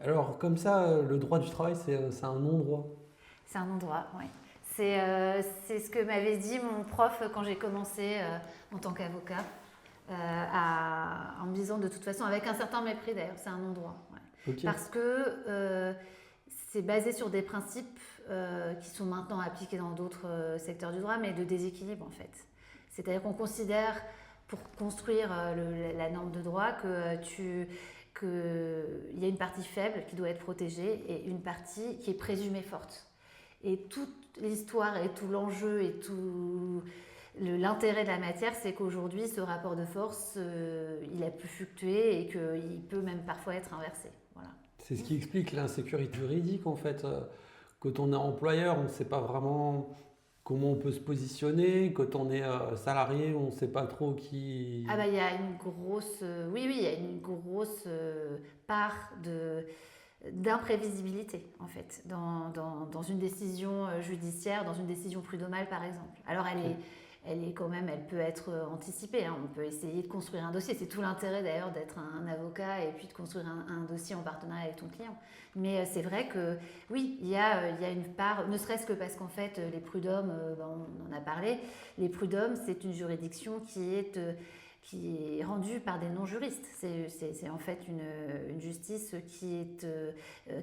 Alors, comme ça, le droit du travail, c'est un non-droit. C'est un non-droit, oui. C'est ce que m'avait dit mon prof quand j'ai commencé en tant qu'avocat, en me disant de toute façon, avec un certain mépris d'ailleurs, c'est un non-droit. Ouais. Ok. Parce que c'est basé sur des principes qui sont maintenant appliqués dans d'autres secteurs du droit, mais de déséquilibre en fait. C'est-à-dire qu'on considère, pour construire la norme de droit, qu'il y a une partie faible qui doit être protégée et une partie qui est présumée forte. Et toute l'histoire et tout l'enjeu et tout l'intérêt de la matière, c'est qu'aujourd'hui, ce rapport de force, il a pu fluctuer et qu'il peut même parfois être inversé. Voilà. C'est ce qui explique l'insécurité juridique, en fait. Quand on est employeur, on ne sait pas vraiment comment on peut se positionner. Quand on est salarié, on ne sait pas trop qui... Ah bah il y a une grosse, oui il y a une grosse part d'imprévisibilité en fait dans une décision judiciaire, dans une décision prud'homale par exemple. Alors elle est quand même, elle peut être anticipée, hein. On peut essayer de construire un dossier. C'est tout l'intérêt d'ailleurs d'être un avocat et puis de construire un dossier en partenariat avec ton client. Mais c'est vrai que oui, il y a une part, ne serait-ce que parce qu'en fait les prud'hommes, on en a parlé, les prud'hommes c'est une juridiction qui est rendue par des non-juristes. C'est en fait une justice qui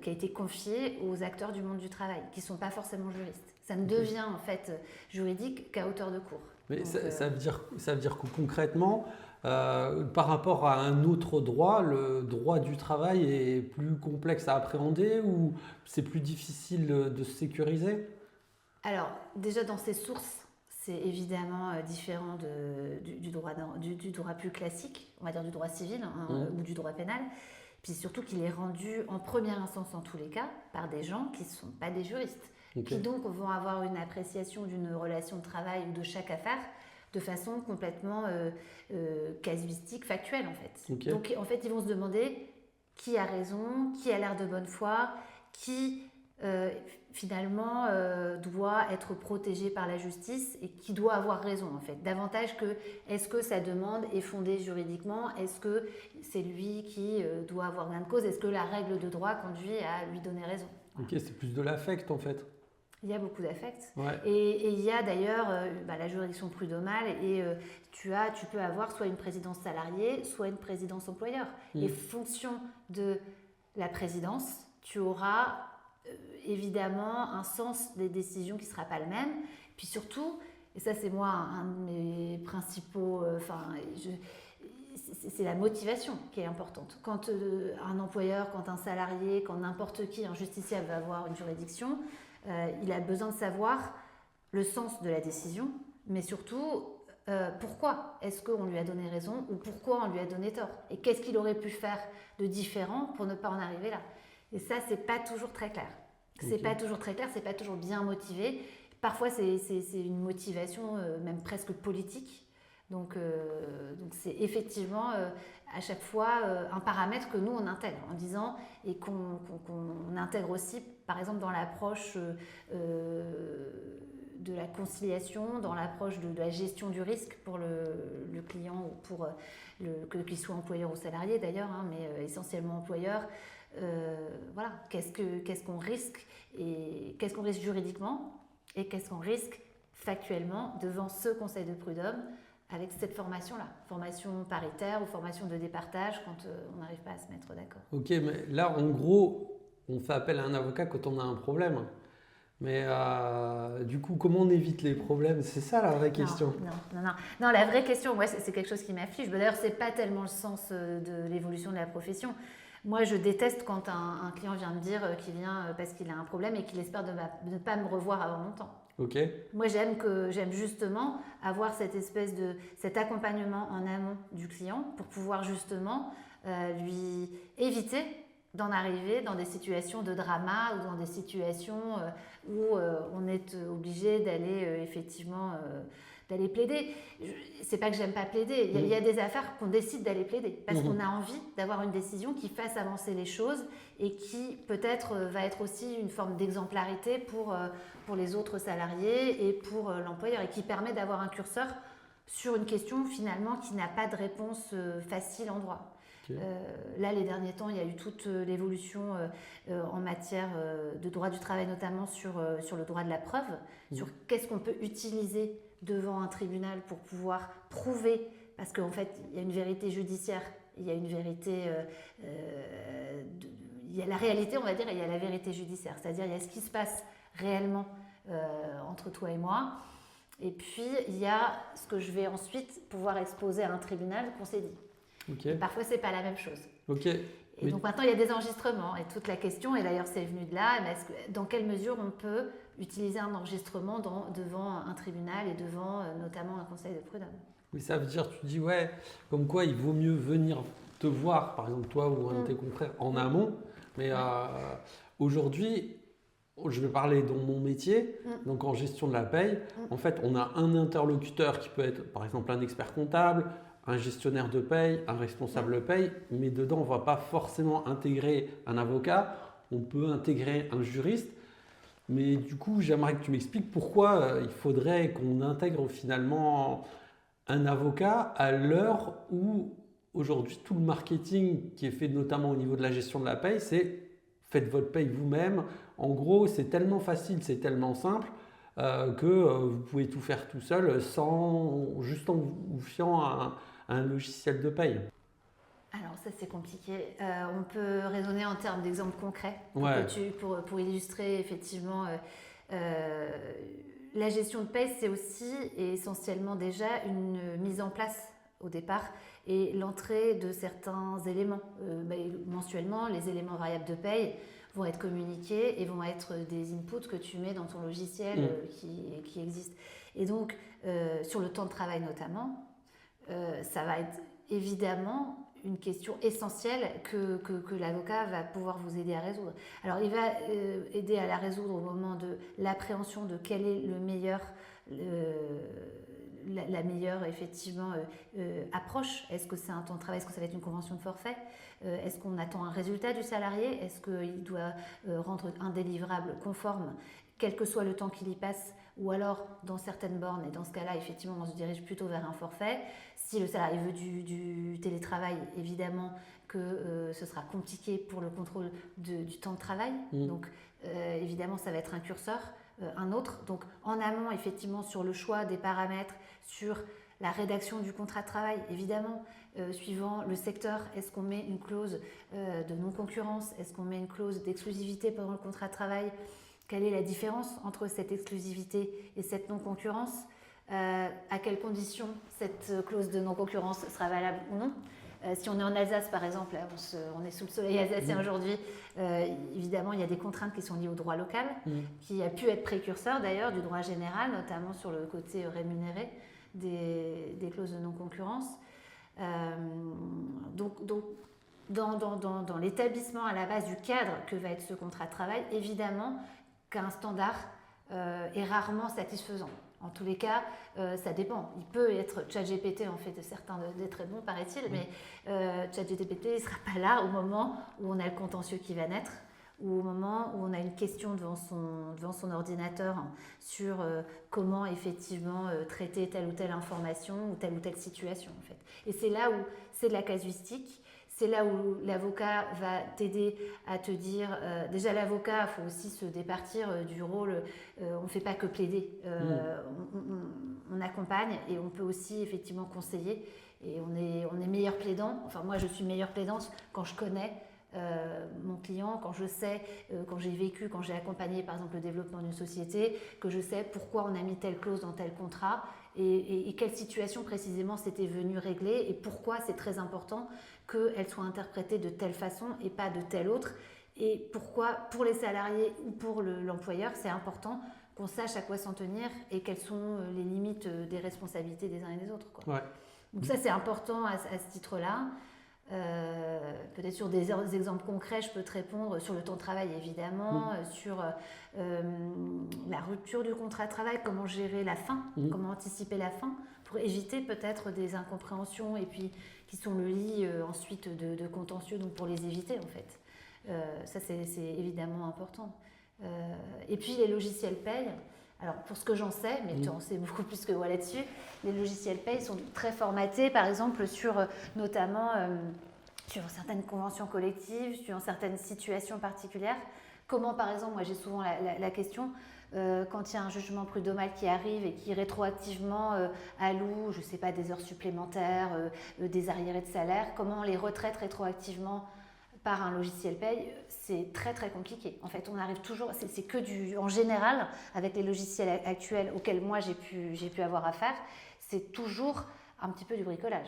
a été confiée aux acteurs du monde du travail, qui ne sont pas forcément juristes. Ça ne devient en fait juridique qu'à hauteur de cours. Mais Donc, ça veut dire que concrètement, par rapport à un autre droit, le droit du travail est plus complexe à appréhender ou c'est plus difficile de se sécuriser? alors, déjà dans ses sources, c'est évidemment différent du droit plus classique, on va dire du droit civil hein, ou du droit pénal. Puis surtout qu'il est rendu en première instance en tous les cas par des gens qui ne sont pas des juristes, qui donc vont avoir une appréciation d'une relation de travail ou de chaque affaire de façon complètement casuistique, factuelle en fait. Donc en fait ils vont se demander qui a raison, qui a l'air de bonne foi, qui finalement doit être protégé par la justice et qui doit avoir raison en fait. Davantage que est-ce que sa demande est fondée juridiquement, est-ce que c'est lui qui doit avoir gain de cause, est-ce que la règle de droit conduit à lui donner raison. Voilà. Ok, c'est plus de l'affect en fait. Il y a beaucoup d'affect. Ouais. Et il y a d'ailleurs la juridiction prud'homale et tu peux avoir soit une présidence salariée, soit une présidence employeur. Et fonction de la présidence, tu auras évidemment un sens des décisions qui ne sera pas le même. Puis surtout, et ça c'est moi un de mes principaux... c'est la motivation qui est importante. Quand un employeur, quand un salarié, quand n'importe qui, un justiciable va avoir une juridiction, il a besoin de savoir le sens de la décision, mais surtout pourquoi est-ce qu'on lui a donné raison ou pourquoi on lui a donné tort et qu'est-ce qu'il aurait pu faire de différent pour ne pas en arriver là. Et ça, c'est pas toujours très clair. C'est pas toujours très clair, c'est pas toujours bien motivé. Parfois, c'est une motivation même presque politique. Donc c'est effectivement à chaque fois un paramètre que nous on intègre en disant et qu'on intègre aussi par exemple dans l'approche de la conciliation, dans l'approche de la gestion du risque pour le client ou pour qu'il soit employeur ou salarié d'ailleurs, hein, mais essentiellement employeur. Voilà, qu'est-ce qu'on risque et qu'est-ce qu'on risque juridiquement et qu'est-ce qu'on risque factuellement devant ce conseil de prud'homme avec cette formation-là, formation paritaire ou formation de départage quand on n'arrive pas à se mettre d'accord. Ok, mais là en gros, on fait appel à un avocat quand on a un problème. Mais du coup, comment on évite les problèmes? C'est ça la vraie question. Non, la vraie question, moi, c'est quelque chose qui m'afflige. D'ailleurs, c'est pas tellement le sens de l'évolution de la profession. Moi, je déteste quand un client vient me dire qu'il vient parce qu'il a un problème et qu'il espère de ne pas me revoir avant longtemps. Ok. Moi, j'aime justement avoir cet accompagnement en amont du client pour pouvoir justement lui éviter d'en arriver dans des situations de drama ou dans des situations où on est obligé d'aller effectivement d'aller plaider. C'est pas que j'aime pas plaider, il y a des affaires qu'on décide d'aller plaider parce qu'on a envie d'avoir une décision qui fasse avancer les choses et qui peut-être va être aussi une forme d'exemplarité pour les autres salariés et pour l'employeur et qui permet d'avoir un curseur sur une question finalement qui n'a pas de réponse facile en droit. Okay. Là, les derniers temps, il y a eu toute l'évolution en matière de droit du travail, notamment sur le droit de la preuve, sur qu'est-ce qu'on peut utiliser devant un tribunal pour pouvoir prouver, parce qu'en fait, il y a une vérité judiciaire, il y a une vérité, il y a la réalité, on va dire, et il y a la vérité judiciaire, c'est-à-dire il y a ce qui se passe réellement entre toi et moi, et puis il y a ce que je vais ensuite pouvoir exposer à un tribunal qu'on s'est dit. Okay. Et parfois, c'est pas la même chose. Okay. Et donc maintenant, il y a des enregistrements. Et toute la question, et d'ailleurs c'est venu de là, dans quelle mesure on peut utiliser un enregistrement devant un tribunal et devant notamment un conseil de prud'homme. Mais ça veut dire, tu dis, ouais, comme quoi il vaut mieux venir te voir, par exemple toi ou un de tes confrères, en amont. Mais aujourd'hui, je vais parler dans mon métier, donc en gestion de la paye. En fait, on a un interlocuteur qui peut être, par exemple, un expert comptable, un gestionnaire de paye, un responsable paye, mais dedans, on ne va pas forcément intégrer un avocat, on peut intégrer un juriste. Mais du coup, j'aimerais que tu m'expliques pourquoi il faudrait qu'on intègre finalement un avocat à l'heure où aujourd'hui tout le marketing qui est fait notamment au niveau de la gestion de la paye, c'est faites votre paye vous-même. En gros, c'est tellement facile, c'est tellement simple que vous pouvez tout faire tout seul juste en vous fiant à un logiciel de paye. Alors ça c'est compliqué. On peut raisonner en termes d'exemples concrets pour illustrer effectivement la gestion de paye, c'est aussi et essentiellement déjà une mise en place au départ et l'entrée de certains éléments. Mensuellement, les éléments variables de paye vont être communiqués et vont être des inputs que tu mets dans ton logiciel qui existe. Et donc, sur le temps de travail notamment, ça va être évidemment une question essentielle que l'avocat va pouvoir vous aider à résoudre. Alors, il va aider à la résoudre au moment de l'appréhension de quel est le meilleur, la meilleure effectivement approche. Est-ce que c'est un temps de travail? Est-ce que ça va être une convention de forfait? Est-ce qu'on attend un résultat du salarié? Est-ce qu'il doit rendre un délivrable conforme, quel que soit le temps qu'il y passe? Ou alors, dans certaines bornes, et dans ce cas-là, effectivement, on se dirige plutôt vers un forfait. Si le salarié veut du télétravail, évidemment que ce sera compliqué pour le contrôle du temps de travail. Donc, évidemment, ça va être un curseur, un autre. Donc, en amont, effectivement, sur le choix des paramètres, sur la rédaction du contrat de travail, évidemment, suivant le secteur, est-ce qu'on met une clause de non-concurrence? Est-ce qu'on met une clause d'exclusivité pendant le contrat de travail? Quelle est la différence entre cette exclusivité et cette non-concurrence? À quelles conditions cette clause de non-concurrence sera valable ou non? Si on est en Alsace, par exemple, on est sous le soleil alsacien aujourd'hui, évidemment, il y a des contraintes qui sont liées au droit local, qui a pu être précurseur d'ailleurs du droit général, notamment sur le côté rémunéré des clauses de non-concurrence. Donc dans l'établissement à la base du cadre que va être ce contrat de travail, évidemment qu'un standard est rarement satisfaisant. En tous les cas, ça dépend. Il peut être ChatGPT, en fait, certains des très bons, paraît-il, mais ChatGPT ne sera pas là au moment où on a le contentieux qui va naître, ou au moment où on a une question devant son ordinateur sur comment effectivement traiter telle ou telle information ou telle situation, en fait. Et c'est là où c'est de la casuistique. C'est là où l'avocat va t'aider à te dire, déjà l'avocat, il faut aussi se départir du rôle, on ne fait pas que plaider, on accompagne et on peut aussi effectivement conseiller et on est meilleur plaidant, enfin moi je suis meilleure plaidante quand je connais mon client, quand je sais, quand j'ai vécu, quand j'ai accompagné par exemple le développement d'une société, que je sais pourquoi on a mis telle clause dans tel contrat et quelle situation précisément c'était venu régler et pourquoi c'est très important qu'elle soit interprétée de telle façon et pas de telle autre et pourquoi pour les salariés ou pour l'employeur c'est important qu'on sache à quoi s'en tenir et quelles sont les limites des responsabilités des uns et des autres, quoi. Ouais. Donc ça c'est important à ce titre-là. Peut-être sur des exemples concrets, je peux te répondre sur le temps de travail évidemment, sur la rupture du contrat de travail, comment gérer la fin, comment anticiper la fin pour éviter peut-être des incompréhensions et puis qui sont le lit ensuite de contentieux, donc pour les éviter en fait. Ça c'est évidemment important. Et puis les logiciels paye. Alors pour ce que j'en sais, mais tu en sais beaucoup plus que moi là-dessus, les logiciels paye sont très formatés par exemple sur notamment suivant certaines conventions collectives, suivant certaines situations particulières. Comment, par exemple, moi j'ai souvent la question, quand il y a un jugement prud'homal qui arrive et qui rétroactivement alloue, je ne sais pas, des heures supplémentaires, des arriérés de salaire, comment les retraites rétroactivement par un logiciel paye, c'est très très compliqué. En fait, on arrive toujours, c'est que en général, avec les logiciels actuels auxquels moi j'ai pu avoir affaire, c'est toujours un petit peu du bricolage.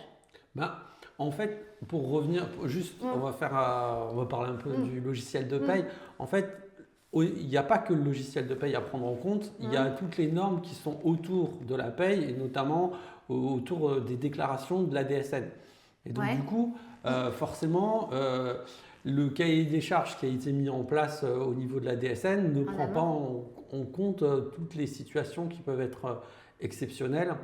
Ben, en fait, pour revenir, juste, on va parler un peu du logiciel de paye. En fait, il n'y a pas que le logiciel de paye à prendre en compte, il y a toutes les normes qui sont autour de la paye et notamment autour des déclarations de la DSN. Et donc du coup, forcément, le cahier des charges qui a été mis en place au niveau de la DSN ne prend pas en compte toutes les situations qui peuvent être exceptionnelles.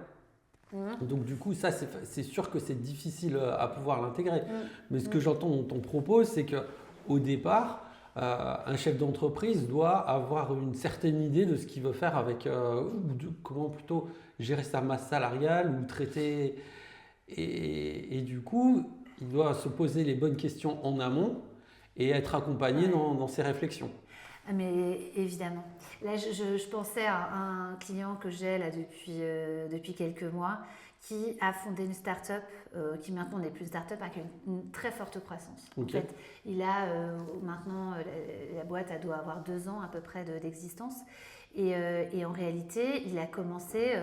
Donc du coup, ça c'est sûr que c'est difficile à pouvoir l'intégrer. Mais ce que j'entends dans ton propos, c'est qu'au départ, un chef d'entreprise doit avoir une certaine idée de ce qu'il veut faire avec, comment plutôt gérer sa masse salariale ou traiter. Et du coup, il doit se poser les bonnes questions en amont et être accompagné dans ses réflexions. Mais évidemment. Là, je pensais à un client que j'ai là depuis quelques mois qui a fondé une start-up qui maintenant n'est plus une start-up avec une très forte croissance. Okay. En fait, il a maintenant, la boîte elle doit avoir 2 ans à peu près d'existence. Et en réalité, il a commencé,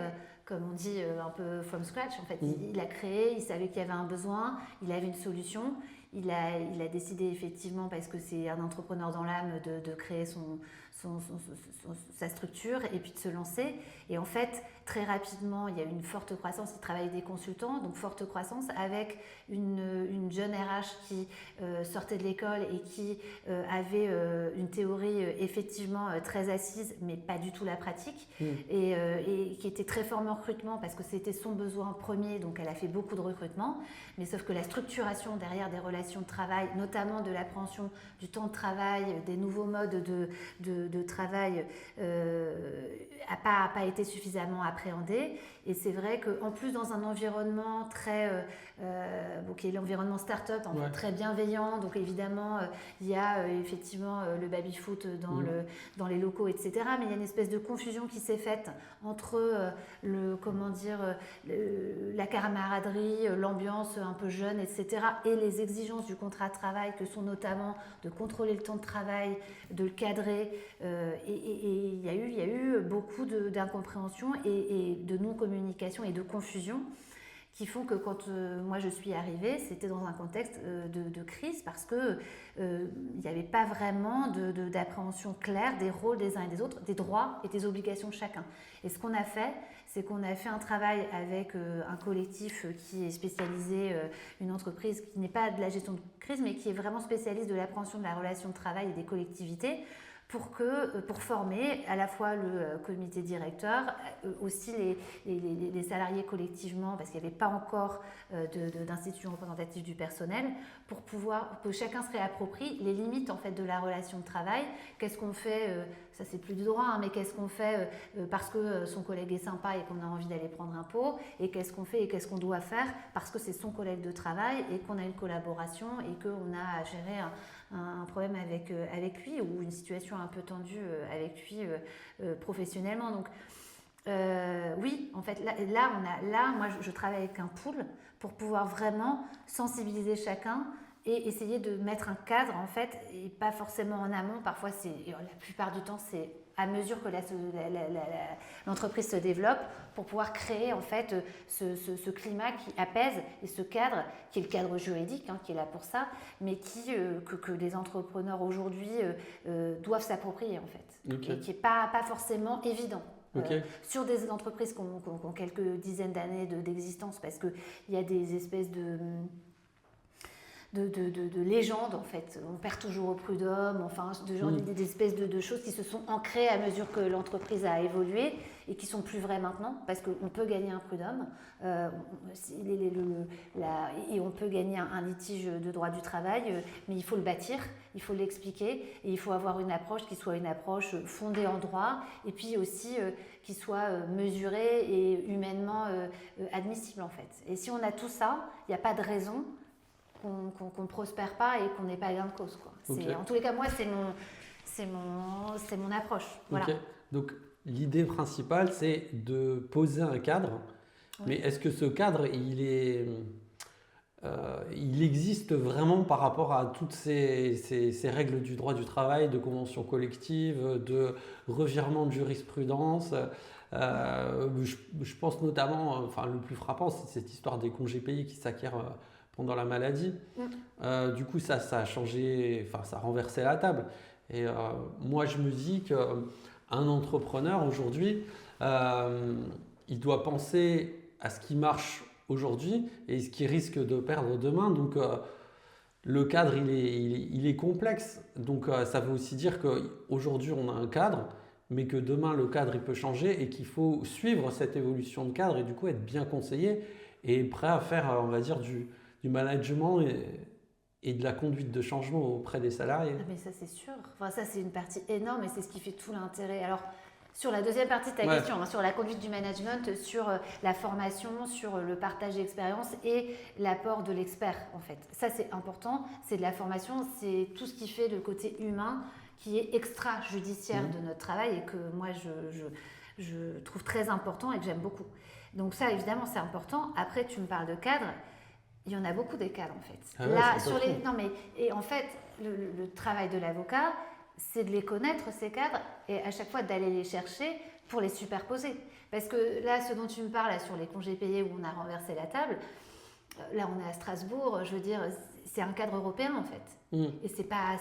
comme on dit, un peu from scratch. En fait, il a créé, il savait qu'il y avait un besoin, il avait une solution. Il a décidé effectivement, parce que c'est un entrepreneur dans l'âme, de créer sa structure et puis de se lancer. Et en fait, très rapidement, il y a eu une forte croissance. Il travaille avec des consultants, donc forte croissance avec une jeune RH qui sortait de l'école et qui avait une théorie effectivement très assise, mais pas du tout la pratique, et qui était très formée en recrutement parce que c'était son besoin premier, donc elle a fait beaucoup de recrutement. Mais sauf que la structuration derrière des relations de travail, notamment de l'appréhension du temps de travail, des nouveaux modes de travail, n'a pas été suffisamment appréhendée. Et c'est vrai qu'en plus, dans un environnement qui est l'environnement start-up, très bienveillant, donc évidemment, il y a effectivement le baby-foot dans les locaux, etc. Mais il y a une espèce de confusion qui s'est faite entre la camaraderie, l'ambiance un peu jeune, etc. et les exigences du contrat de travail que sont notamment de contrôler le temps de travail, de le cadrer. Et il y a eu beaucoup d'incompréhension et de non-communication et de confusion qui font que quand moi je suis arrivée, c'était dans un contexte de crise parce que il n'y avait pas vraiment d'appréhension claire des rôles des uns et des autres, des droits et des obligations de chacun. Et ce qu'on a fait, c'est qu'on a fait un travail avec un collectif qui est spécialisé, une entreprise qui n'est pas de la gestion de crise, mais qui est vraiment spécialiste de l'appréhension de la relation de travail et des collectivités, pour former à la fois le comité directeur, aussi les salariés collectivement, parce qu'il n'y avait pas encore d'institution représentative du personnel, pour que chacun se réapproprie les limites en fait de la relation de travail. Qu'est-ce qu'on fait, ça c'est plus du droit, mais qu'est-ce qu'on fait parce que son collègue est sympa et qu'on a envie d'aller prendre un pot, et qu'est-ce qu'on fait et qu'est-ce qu'on doit faire parce que c'est son collègue de travail et qu'on a une collaboration et qu'on a à gérer un problème avec lui ou une situation un peu tendue avec lui professionnellement. Donc oui, en fait, moi je travaille avec un pool pour pouvoir vraiment sensibiliser chacun et essayer de mettre un cadre en fait, et pas forcément en amont. Parfois, la plupart du temps, c'est à mesure que l'entreprise se développe, pour pouvoir créer en fait ce climat qui apaise et ce cadre qui est le cadre juridique, qui est là pour ça, mais que les entrepreneurs aujourd'hui doivent s'approprier en fait, et qui n'est pas forcément évident. Sur des entreprises qui ont quelques dizaines d'années d'existence, parce qu'il y a des espèces de légendes en fait, on perd toujours au prud'homme, enfin des espèces de choses qui se sont ancrées à mesure que l'entreprise a évolué et qui sont plus vraies maintenant, parce qu'on peut gagner un prud'homme et on peut gagner un litige de droit du travail, mais il faut le bâtir, il faut l'expliquer et il faut avoir une approche qui soit une approche fondée en droit et puis aussi qui soit mesurée et humainement admissible en fait. Et si on a tout ça, il n'y a pas de raison qu'on prospère pas et qu'on n'ait pas gain de cause, quoi. Okay. En tous les cas, moi, c'est mon approche. Voilà. Okay. Donc, l'idée principale, c'est de poser un cadre. Oui. Mais est-ce que ce cadre, il existe vraiment par rapport à toutes ces règles du droit du travail, de convention collective, de revirement de jurisprudence? Je pense notamment, enfin le plus frappant, c'est cette histoire des congés payés qui s'acquièrent pendant la maladie. Du coup, ça a changé, enfin ça a renversé la table. Et moi, je me dis qu'un entrepreneur aujourd'hui, il doit penser à ce qui marche aujourd'hui et ce qui risque de perdre demain. Donc, le cadre, il est complexe. Donc, ça veut aussi dire qu'aujourd'hui, on a un cadre, mais que demain, le cadre, il peut changer et qu'il faut suivre cette évolution de cadre et du coup, être bien conseillé et prêt à faire, on va dire, du management et de la conduite de changement auprès des salariés. Mais ça, c'est sûr. Enfin, ça, c'est une partie énorme et c'est ce qui fait tout l'intérêt. Alors, sur la deuxième partie de ta question, sur la conduite du management, sur la formation, sur le partage d'expérience et l'apport de l'expert, en fait. Ça, c'est important. C'est de la formation, c'est tout ce qui fait le côté humain qui est extra-judiciaire de notre travail et que moi, je trouve très important et que j'aime beaucoup. Donc ça, évidemment, c'est important. Après, tu me parles de cadre. Il y en a beaucoup des cadres, en fait. Ah ouais, là, et en fait, le travail de l'avocat, c'est de les connaître, ces cadres, et à chaque fois d'aller les chercher pour les superposer. Parce que là, ce dont tu me parles, là, sur les congés payés où on a renversé la table, là, on est à Strasbourg, je veux dire, c'est un cadre européen, en fait. Et c'est pas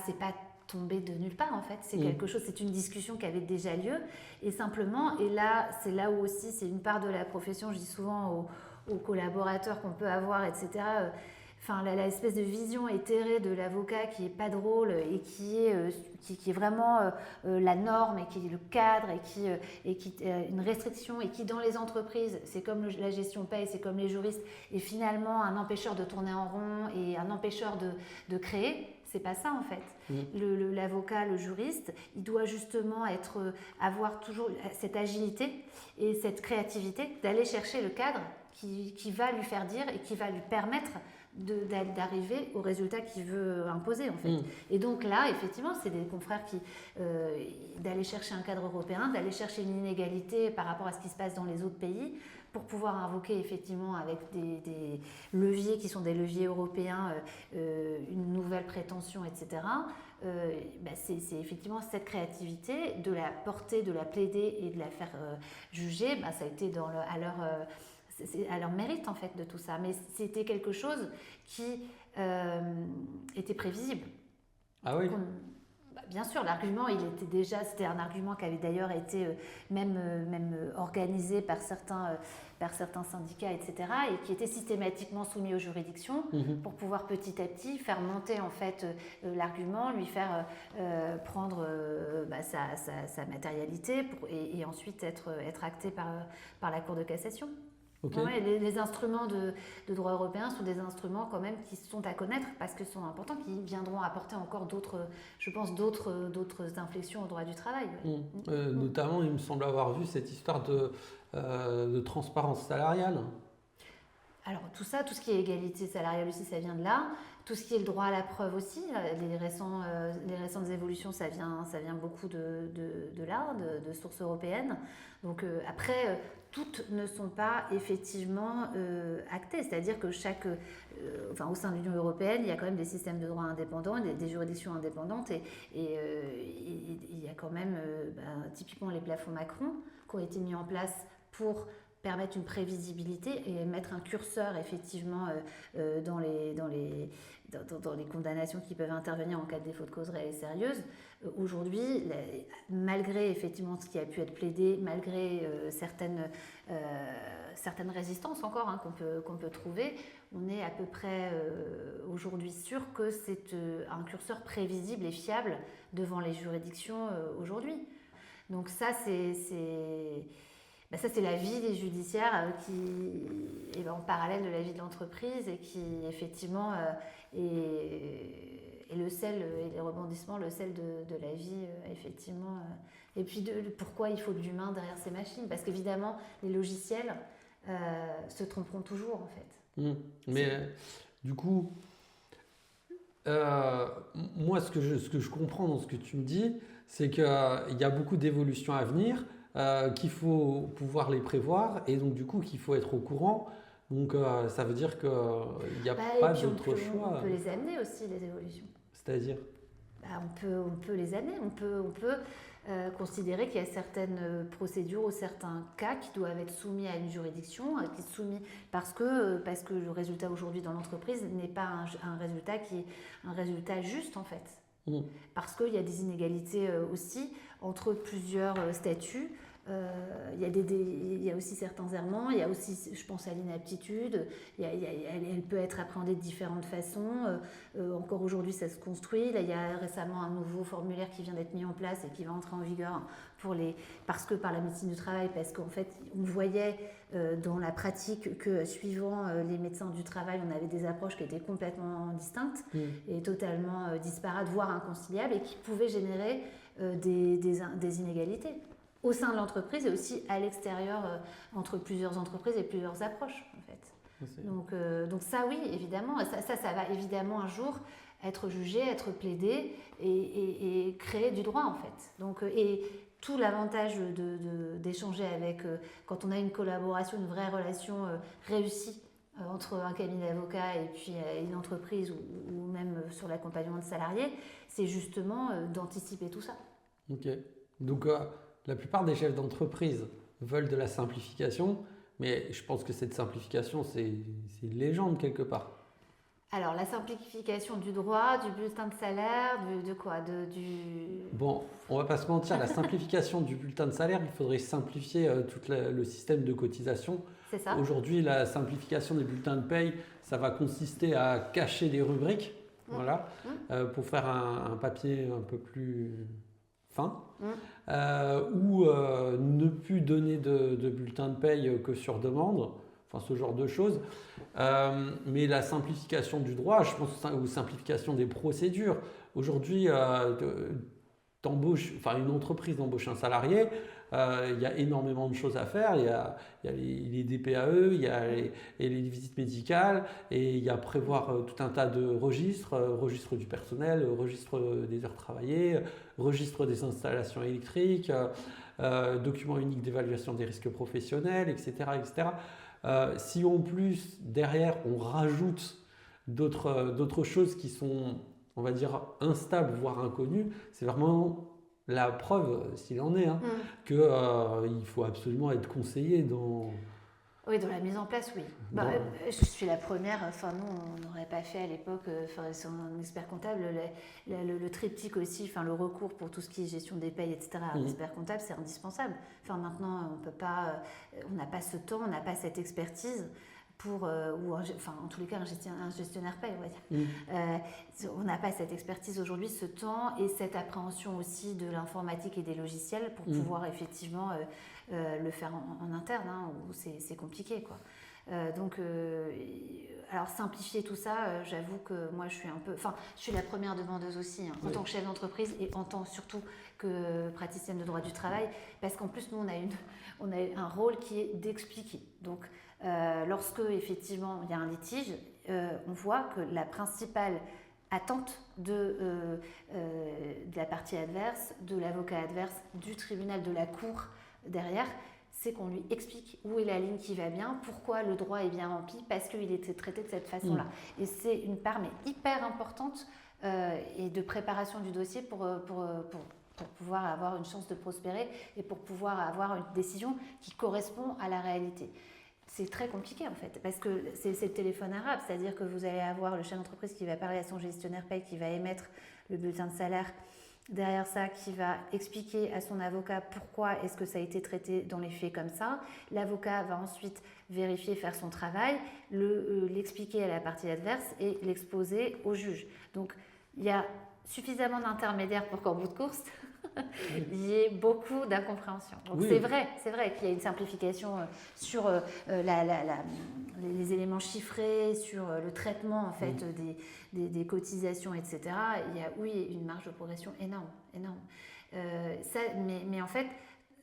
tombé de nulle part, en fait. C'est quelque chose, c'est une discussion qui avait déjà lieu. Et simplement, et là, c'est là où aussi, c'est une part de la profession, je dis souvent aux collaborateurs qu'on peut avoir, etc., enfin, l'espèce de vision éthérée de l'avocat qui est pas drôle et qui est vraiment la norme et qui est le cadre et qui une restriction et qui dans les entreprises c'est comme la gestion paye, c'est comme les juristes et finalement un empêcheur de tourner en rond et un empêcheur de créer. C'est pas ça en fait. L'avocat, le juriste, il doit justement avoir toujours cette agilité et cette créativité d'aller chercher le cadre qui va lui faire dire et qui va lui permettre d'arriver au résultat qu'il veut imposer en fait. Et donc là, effectivement, c'est des confrères d'aller chercher un cadre européen, d'aller chercher une inégalité par rapport à ce qui se passe dans les autres pays pour pouvoir invoquer effectivement avec des leviers qui sont des leviers européens, une nouvelle prétention, etc. C'est effectivement cette créativité, de la porter, de la plaider et de la faire juger, ça a été à leur mérite en fait de tout ça, mais c'était quelque chose qui était prévisible. Ah oui. Bien sûr, l'argument, c'était un argument qui avait d'ailleurs été même organisé par certains syndicats, etc., et qui était systématiquement soumis aux juridictions pour pouvoir petit à petit faire monter en fait l'argument, lui faire prendre sa matérialité et ensuite être acté par la Cour de cassation. Okay. Ouais, les instruments de droit européen sont des instruments quand même qui sont à connaître parce qu'ils sont importants, qui viendront apporter encore d'autres inflexions au droit du travail. Notamment, il me semble avoir vu cette histoire de transparence salariale. Alors tout ça, tout ce qui est égalité salariale aussi, ça vient de là. Tout ce qui est le droit à la preuve aussi, les récentes évolutions, ça vient beaucoup de là, de sources européennes. Donc après, toutes ne sont pas effectivement actées. C'est-à-dire que au sein de l'Union européenne, il y a quand même des systèmes de droit indépendants, des juridictions indépendantes, et il y a quand même typiquement les plafonds Macron qui ont été mis en place pour permettre une prévisibilité et mettre un curseur effectivement dans les condamnations qui peuvent intervenir en cas de défaut de cause réelle et sérieuse. Aujourd'hui, malgré effectivement ce qui a pu être plaidé, malgré certaines résistances encore qu'on peut trouver, on est à peu près aujourd'hui sûr que c'est un curseur prévisible et fiable devant les juridictions aujourd'hui. Donc ça, ça, c'est la vie des judiciaires qui est en parallèle de la vie de l'entreprise et qui, effectivement, est le sel et les rebondissements, le sel de la vie, effectivement. Et puis, pourquoi il faut de l'humain derrière ces machines? Parce qu'évidemment, les logiciels se tromperont toujours, en fait. Mais du coup, Moi, ce que je comprends dans ce que tu me dis, c'est qu'il y a beaucoup d'évolutions à venir, qu'il faut pouvoir les prévoir et donc du coup qu'il faut être au courant. Donc ça veut dire qu'il n'y a Et pas puis d'autre on choix. peut les amener aussi, les évolutions. C'est-à-dire, On peut les amener, on peut considérer qu'il y a certaines procédures ou certains cas qui doivent être soumis à une juridiction, qui sont soumis parce que le résultat aujourd'hui dans l'entreprise n'est pas un résultat qui est un résultat juste en fait. mm, Parce qu'il y a des inégalités aussi entre plusieurs statuts. Il y a aussi certains errements, il y a aussi, je pense à l'inaptitude, elle peut être appréhendée de différentes façons. Encore aujourd'hui, ça se construit. Là, il y a récemment un nouveau formulaire qui vient d'être mis en place et qui va entrer en vigueur parce que par la médecine du travail, parce qu'en fait, on voyait dans la pratique que suivant les médecins du travail, on avait des approches qui étaient complètement distinctes et totalement disparates, voire inconciliables, et qui pouvaient générer des inégalités au sein de l'entreprise et aussi à l'extérieur entre plusieurs entreprises et plusieurs approches en fait. Donc ça oui, évidemment, ça va évidemment un jour être jugé, être plaidé et créer du droit en fait. Donc, et tout l'avantage d'échanger avec, quand on a une collaboration, une vraie relation réussie entre un cabinet d'avocats et puis une entreprise ou même sur l'accompagnement de salariés, c'est justement d'anticiper tout ça. ok. Donc la plupart des chefs d'entreprise veulent de la simplification, mais je pense que cette simplification, c'est une légende quelque part. Alors, la simplification du droit, du bulletin de salaire, de quoi Bon, on va pas se mentir, la simplification du bulletin de salaire, il faudrait simplifier tout le système de cotisation. C'est ça. Aujourd'hui, la simplification des bulletins de paye, ça va consister à cacher des rubriques, voilà, pour faire un papier un peu plus fin, ou ne plus donner de bulletin de paye que sur demande, enfin ce genre de choses. Mais la simplification du droit, je pense, ou simplification des procédures. Aujourd'hui, une entreprise embauche un salarié, il y a énormément de choses à faire. Il y a les DPAE, il y a les visites médicales, et il y a prévoir tout un tas de registres, registre du personnel, registre des heures travaillées, registre des installations électriques, document unique d'évaluation des risques professionnels, etc., etc. Si en plus, derrière, on rajoute d'autres choses qui sont, on va dire, instables, voire inconnues, c'est vraiment la preuve, s'il en est, qu'il faut absolument être conseillé dans... Oui, dans la mise en place, oui. Je suis la première, nous, on n'aurait pas fait à l'époque, sur un expert comptable, le triptyque aussi, le recours pour tout ce qui est gestion des payes, etc. Un expert comptable, c'est indispensable. Maintenant, on n'a pas ce temps, on n'a pas cette expertise pour, en tous les cas, un gestionnaire paye, on va dire. On n'a pas cette expertise aujourd'hui, ce temps et cette appréhension aussi de l'informatique et des logiciels pour pouvoir effectivement le faire en interne, où c'est compliqué, quoi. Alors simplifier tout ça, j'avoue que moi je suis la première demandeuse aussi, en tant que chef d'entreprise et en tant surtout que praticienne de droit du travail, parce qu'en plus nous on a un rôle qui est d'expliquer. Donc lorsque effectivement il y a un litige, on voit que la principale attente de la partie adverse, de l'avocat adverse, du tribunal, de la cour derrière, c'est qu'on lui explique où est la ligne qui va bien, pourquoi le droit est bien rempli, parce qu'il était traité de cette façon-là. Et c'est une part hyper importante et de préparation du dossier pour pouvoir avoir une chance de prospérer et pour pouvoir avoir une décision qui correspond à la réalité. C'est très compliqué en fait, parce que c'est le téléphone arabe, c'est-à-dire que vous allez avoir le chef d'entreprise qui va parler à son gestionnaire paye, qui va émettre le bulletin de salaire, derrière ça, qui va expliquer à son avocat pourquoi est-ce que ça a été traité dans les faits comme ça. L'avocat va ensuite vérifier, faire son travail, l'expliquer à la partie adverse et l'exposer au juge. Donc, il y a suffisamment d'intermédiaires pour qu'en bout de course, il y ait beaucoup d'incompréhension. Donc, c'est vrai qu'il y a une simplification sur les éléments chiffrés, sur le traitement en fait, des cotisations, etc. Il y a, une marge de progression énorme. Mais en fait,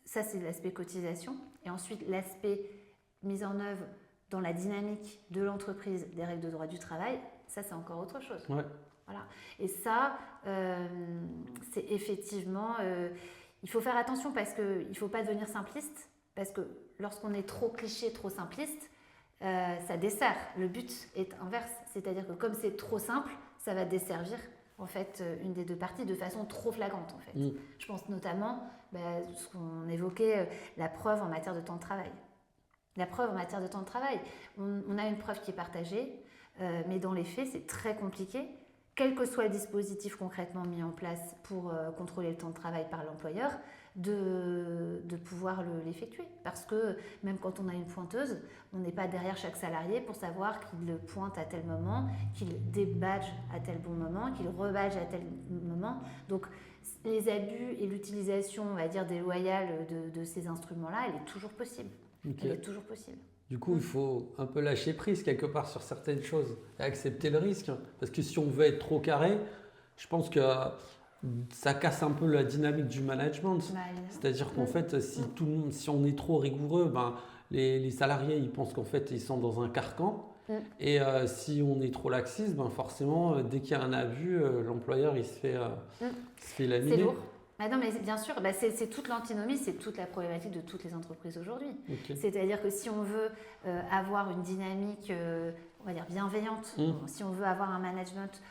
ça c'est l'aspect cotisation. Et ensuite, l'aspect mise en œuvre dans la dynamique de l'entreprise des règles de droit du travail, ça c'est encore autre chose. Ouais. Voilà. Et ça, c'est effectivement... il faut faire attention parce qu'il ne faut pas devenir simpliste, parce que lorsqu'on est trop cliché, trop simpliste, ça dessert. Le but est inverse, c'est-à-dire que comme c'est trop simple, ça va desservir en fait une des deux parties de façon trop flagrante en fait. Je pense notamment ce qu'on évoquait, la preuve en matière de temps de travail. La preuve en matière de temps de travail, on a une preuve qui est partagée, mais dans les faits c'est très compliqué, quel que soit le dispositif concrètement mis en place pour contrôler le temps de travail par l'employeur, de pouvoir l'effectuer. Parce que même quand on a une pointeuse, on n'est pas derrière chaque salarié pour savoir qu'il le pointe à tel moment, qu'il débadge à tel bon moment, qu'il rebadge à tel moment. Donc les abus et l'utilisation, on va dire, déloyale de ces instruments-là, elle est toujours possible. Okay. Elle est toujours possible. Du coup, il faut un peu lâcher prise quelque part sur certaines choses et accepter le risque. Parce que si on veut être trop carré, je pense que ça casse un peu la dynamique du management. C'est-à-dire qu'en fait, si on est trop rigoureux, les salariés ils pensent qu'en fait ils sont dans un carcan. Et si on est trop laxiste, forcément, dès qu'il y a un abus, l'employeur il se fait laminer. C'est lourd. Non, mais bien sûr, c'est toute l'antinomie, c'est toute la problématique de toutes les entreprises aujourd'hui. Okay. C'est-à-dire que si on veut avoir une dynamique, on va dire, bienveillante, si on veut avoir un management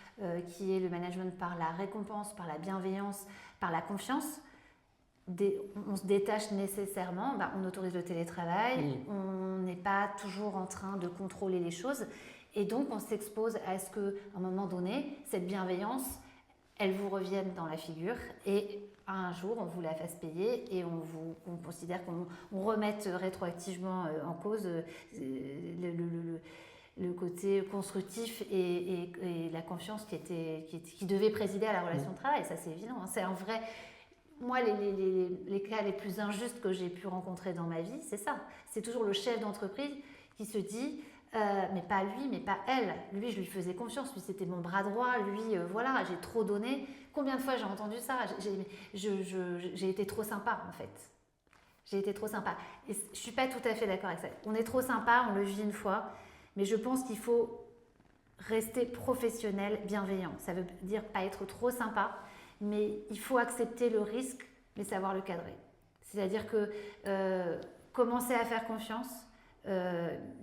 qui est le management par la récompense, par la bienveillance, par la confiance, on se détache nécessairement, on autorise le télétravail, on n'est pas toujours en train de contrôler les choses, et donc on s'expose à ce qu'à un moment donné, cette bienveillance, elle vous revienne dans la figure et un jour on vous la fasse payer et on considère qu'on remette rétroactivement en cause le côté constructif et la confiance qui devait présider à la relation de travail. Ça c'est évident, c'est un vrai... Moi, les cas les plus injustes que j'ai pu rencontrer dans ma vie, c'est ça. C'est toujours le chef d'entreprise qui se dit... mais pas lui, mais pas elle. Lui, je lui faisais confiance. Lui, c'était mon bras droit. Lui, voilà, j'ai trop donné. Combien de fois j'ai entendu ça ? J'ai été trop sympa, en fait. J'ai été trop sympa. Et je ne suis pas tout à fait d'accord avec ça. On est trop sympa, on le vit une fois. Mais je pense qu'il faut rester professionnel, bienveillant. Ça veut dire pas être trop sympa, mais il faut accepter le risque, mais savoir le cadrer. C'est-à-dire que commencer à faire confiance,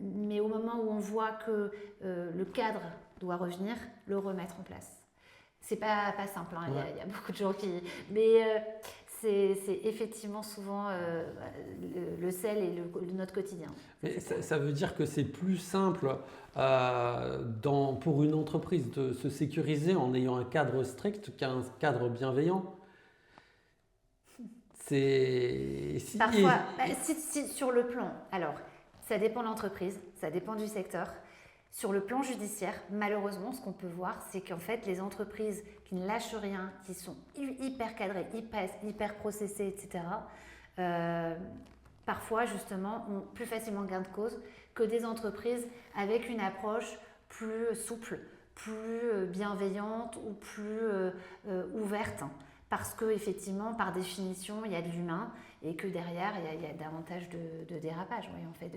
mais au moment où on voit que le cadre doit revenir, le remettre en place. C'est pas simple, hein. Il y a beaucoup de gens qui... Mais c'est effectivement souvent le sel et notre quotidien. Mais ça veut dire que c'est plus simple pour une entreprise de se sécuriser en ayant un cadre strict qu'un cadre bienveillant. Parfois, si sur le plan... Alors, ça dépend de l'entreprise, ça dépend du secteur. Sur le plan judiciaire, malheureusement, ce qu'on peut voir, c'est qu'en fait, les entreprises qui ne lâchent rien, qui sont hyper cadrées, hyper processées, etc., parfois, justement, ont plus facilement gain de cause que des entreprises avec une approche plus souple, plus bienveillante ou plus ouverte. Parce qu'effectivement, par définition, il y a de l'humain et que derrière, il y a davantage de dérapage, en fait,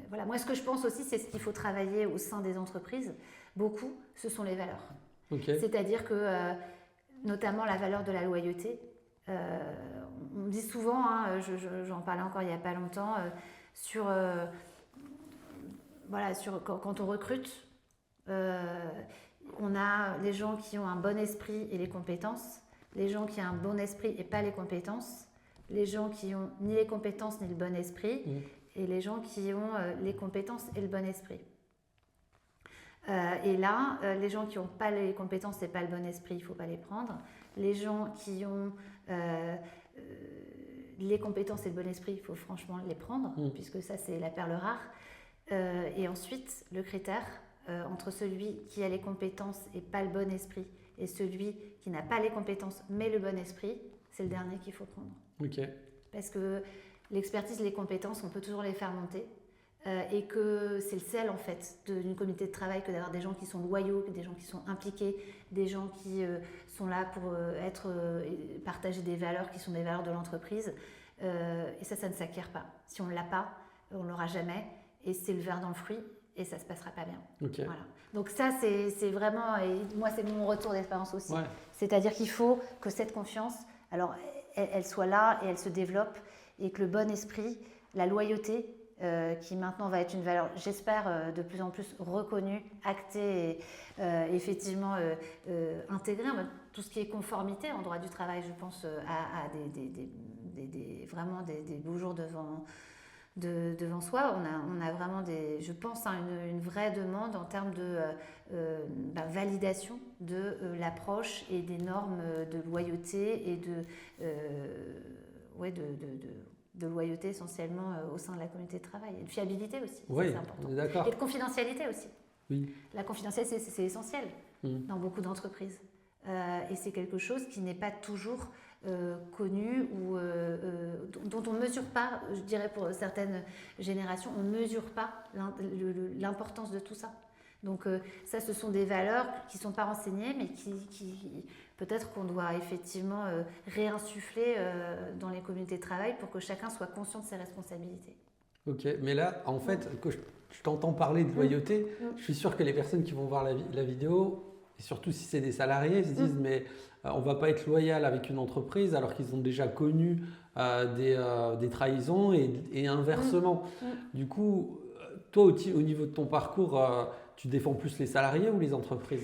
voilà. Moi, ce que je pense aussi, c'est ce qu'il faut travailler au sein des entreprises. Beaucoup, ce sont les valeurs. Okay. C'est-à-dire que, notamment la valeur de la loyauté, on dit souvent, j'en parlais encore il n'y a pas longtemps, quand on recrute, on a les gens qui ont un bon esprit et les compétences, les gens qui ont un bon esprit et pas les compétences, les gens qui ont ni les compétences ni le bon esprit, et les gens qui ont les compétences et le bon esprit. Et là, les gens qui n'ont pas les compétences et pas le bon esprit, il ne faut pas les prendre. Les gens qui ont les compétences et le bon esprit, il faut franchement les prendre, puisque ça, c'est la perle rare. Et ensuite, le critère entre celui qui a les compétences et pas le bon esprit et celui qui n'a pas les compétences mais le bon esprit, c'est le dernier qu'il faut prendre. Okay. Parce que l'expertise, les compétences, on peut toujours les faire monter et que c'est le sel en fait d'une communauté de travail que d'avoir des gens qui sont loyaux, des gens qui sont impliqués, des gens qui sont là pour partager des valeurs qui sont des valeurs de l'entreprise. Et ça ne s'acquiert pas. Si on ne l'a pas, on ne l'aura jamais. Et c'est le verre dans le fruit. et ça ne se passera pas bien. Okay. Voilà. Donc ça, c'est vraiment, et moi c'est mon retour d'expérience aussi. Ouais. C'est-à-dire qu'il faut que cette confiance, alors elle soit là et elle se développe, et que le bon esprit, la loyauté, qui maintenant va être une valeur, j'espère, de plus en plus reconnue, actée et effectivement intégrée. Tout ce qui est conformité en droit du travail, je pense à vraiment des beaux jours devant soi. On a vraiment je pense, une vraie demande en termes de validation de l'approche et des normes de loyauté et de loyauté essentiellement au sein de la communauté de travail. Et de fiabilité aussi, oui, c'est important. D'accord. Et de confidentialité aussi. Oui. La confidentialité, c'est essentiel dans beaucoup d'entreprises. Et c'est quelque chose qui n'est pas toujours connu ou dont on ne mesure pas, je dirais pour certaines générations, on ne mesure pas l'importance de tout ça. Donc ça, ce sont des valeurs qui ne sont pas renseignées, mais qui peut-être qu'on doit effectivement réinsuffler dans les communautés de travail pour que chacun soit conscient de ses responsabilités. Ok, mais là, en fait, que je t'entends parler de loyauté, je suis sûr que les personnes qui vont voir la vidéo, et surtout si c'est des salariés, se disent mais on ne va pas être loyal avec une entreprise alors qu'ils ont déjà connu des trahisons et inversement. Du coup, toi, au niveau de ton parcours, tu défends plus les salariés ou les entreprises ?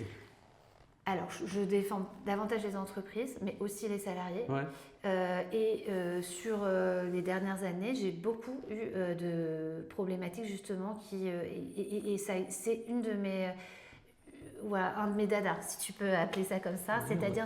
Alors, je défends davantage les entreprises, mais aussi les salariés. Ouais. Sur les dernières années, j'ai beaucoup eu de problématiques justement et ça, c'est une de mes... un de mes dadas, si tu peux appeler ça comme ça, c'est-à-dire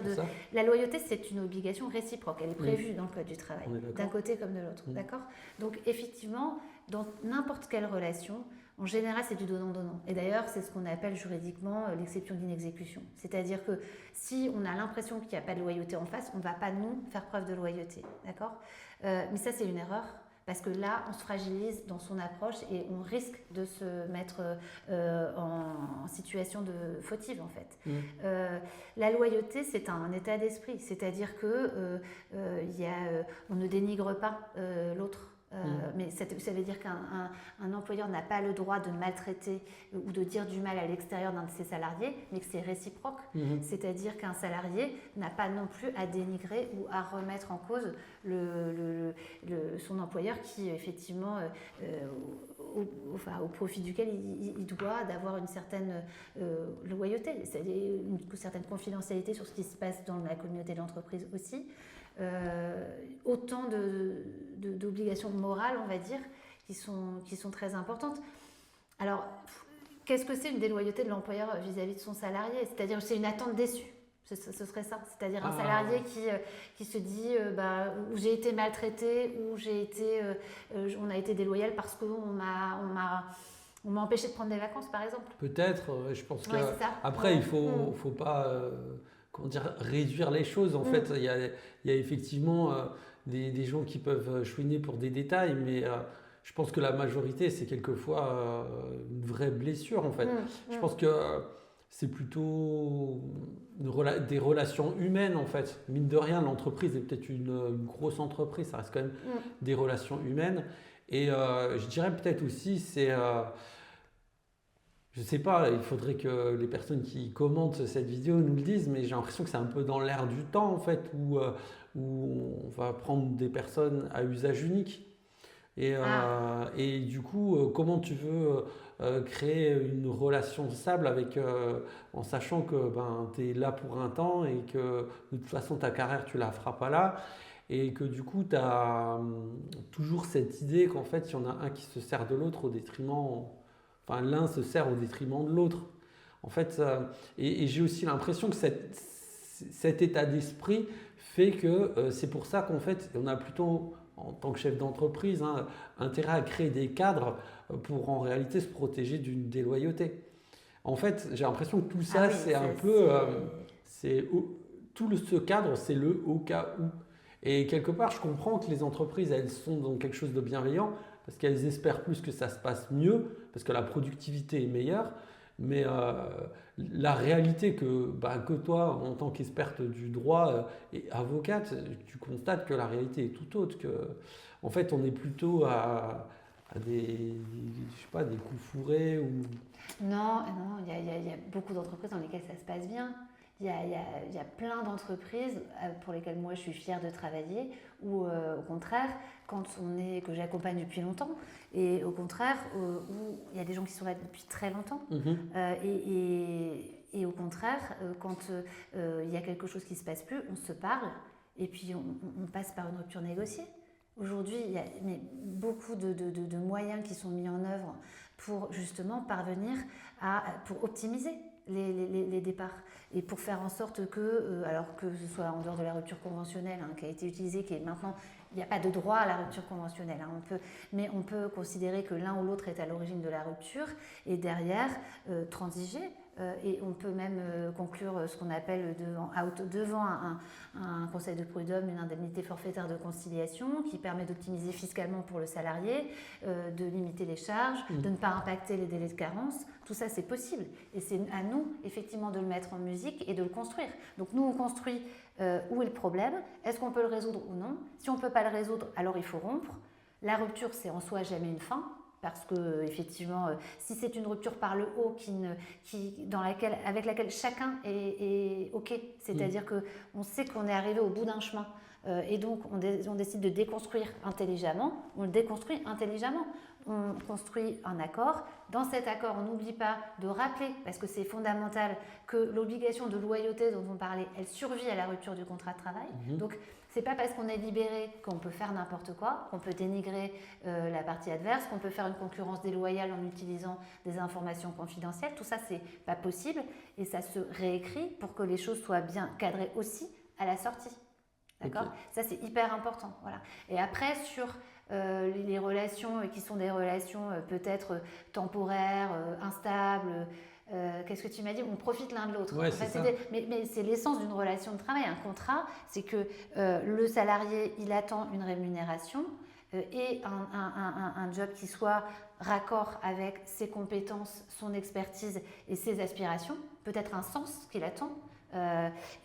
la loyauté, c'est une obligation réciproque, elle est prévue dans le Code du travail, d'un côté comme de l'autre, d'accord ? Donc effectivement, dans n'importe quelle relation, en général, c'est du donnant-donnant. Et d'ailleurs, c'est ce qu'on appelle juridiquement l'exception d'inexécution. C'est-à-dire que si on a l'impression qu'il n'y a pas de loyauté en face, on ne va pas, nous, faire preuve de loyauté, d'accord ? Mais ça, c'est une erreur. Parce que là, on se fragilise dans son approche et on risque de se mettre en situation de fautive, en fait. La loyauté, c'est un état d'esprit. C'est-à-dire qu'on ne dénigre pas l'autre. Mais ça veut dire qu'un employeur n'a pas le droit de maltraiter ou de dire du mal à l'extérieur d'un de ses salariés, mais que c'est réciproque. C'est-à-dire qu'un salarié n'a pas non plus à dénigrer ou à remettre en cause son employeur qui, effectivement, au profit duquel il doit d'avoir une certaine loyauté, c'est-à-dire une certaine confidentialité sur ce qui se passe dans la communauté de l'entreprise aussi. Autant d'obligations morales, on va dire, qui sont très importantes. Alors, qu'est-ce que c'est une déloyauté de l'employeur vis-à-vis de son salarié ? C'est-à-dire c'est une attente déçue. Ce serait ça. C'est-à-dire un salarié qui se dit où j'ai été maltraité, où on a été déloyal parce qu'on m'a empêché de prendre des vacances, par exemple. Peut-être, je pense que après il ne faut pas réduire les choses. En fait, il y a effectivement des gens qui peuvent chouiner pour des détails, mais je pense que la majorité, c'est quelquefois une vraie blessure, en fait. Je pense que c'est plutôt des relations humaines, en fait. Mine de rien, l'entreprise est peut-être une grosse entreprise, ça reste quand même des relations humaines. Et je dirais peut-être aussi, je ne sais pas, il faudrait que les personnes qui commentent cette vidéo nous le disent, mais j'ai l'impression que c'est un peu dans l'air du temps, en fait, où on va prendre des personnes à usage unique. Et du coup, comment tu veux créer une relation stable en sachant que tu es là pour un temps et que de toute façon ta carrière tu la feras pas là, et que du coup tu as toujours cette idée qu'en fait il y en a un qui se sert de l'autre au détriment, enfin l'un se sert au détriment de l'autre. En fait, et j'ai aussi l'impression que cet état d'esprit fait que c'est pour ça qu'en fait on a plutôt, en tant que chef d'entreprise, intérêt à créer des cadres pour en réalité se protéger d'une déloyauté. En fait, j'ai l'impression que tout ça, ce cadre, c'est le au cas où. Et quelque part, je comprends que les entreprises, elles sont dans quelque chose de bienveillant parce qu'elles espèrent plus que ça se passe mieux, parce que la productivité est meilleure. Mais la réalité que toi, en tant qu'experte du droit et avocate, tu constates que la réalité est tout autre. Que, en fait, on est plutôt à à je sais pas, des coups fourrés ou... Non, il y a beaucoup d'entreprises dans lesquelles ça se passe bien. Il y a plein d'entreprises pour lesquelles moi je suis fière de travailler, ou au contraire, que j'accompagne depuis longtemps, et au contraire, où il y a des gens qui sont là depuis très longtemps. Et au contraire, quand il y a quelque chose qui ne se passe plus, on se parle, et puis on passe par une rupture négociée. Aujourd'hui, il y a beaucoup de moyens qui sont mis en œuvre pour justement parvenir pour optimiser les départs et pour faire en sorte que, alors que ce soit en dehors de la rupture conventionnelle qui a été utilisée, qui est maintenant, il n'y a pas de droit à la rupture conventionnelle, mais on peut considérer que l'un ou l'autre est à l'origine de la rupture et derrière transiger. Et on peut même conclure ce qu'on appelle devant un conseil de prud'homme une indemnité forfaitaire de conciliation qui permet d'optimiser fiscalement pour le salarié, de limiter les charges, de ne pas impacter les délais de carence. Tout ça, c'est possible. Et c'est à nous, effectivement, de le mettre en musique et de le construire. Donc nous, on construit où est le problème, est-ce qu'on peut le résoudre ou non. Si on ne peut pas le résoudre, alors il faut rompre. La rupture, c'est en soi jamais une fin. Parce que effectivement, si c'est une rupture par le haut avec laquelle chacun est OK, c'est-à-dire qu'on sait qu'on est arrivé au bout d'un chemin et donc on décide de déconstruire intelligemment, on le déconstruit intelligemment. On construit un accord. Dans cet accord, on n'oublie pas de rappeler, parce que c'est fondamental, que l'obligation de loyauté dont on parlait, elle survit à la rupture du contrat de travail. Donc, c'est pas parce qu'on est libéré qu'on peut faire n'importe quoi, qu'on peut dénigrer la partie adverse, qu'on peut faire une concurrence déloyale en utilisant des informations confidentielles. Tout ça, c'est pas possible et ça se réécrit pour que les choses soient bien cadrées aussi à la sortie. D'accord ? Okay. Ça, c'est hyper important. Voilà. Et après, sur les relations qui sont des relations peut-être temporaires, instables. Qu'est-ce que tu m'as dit ? On profite l'un de l'autre. Ouais, c'est ça. Mais c'est l'essence d'une relation de travail. Un contrat, c'est que le salarié, il attend une rémunération et un job qui soit raccord avec ses compétences, son expertise et ses aspirations, peut-être un sens qu'il attend.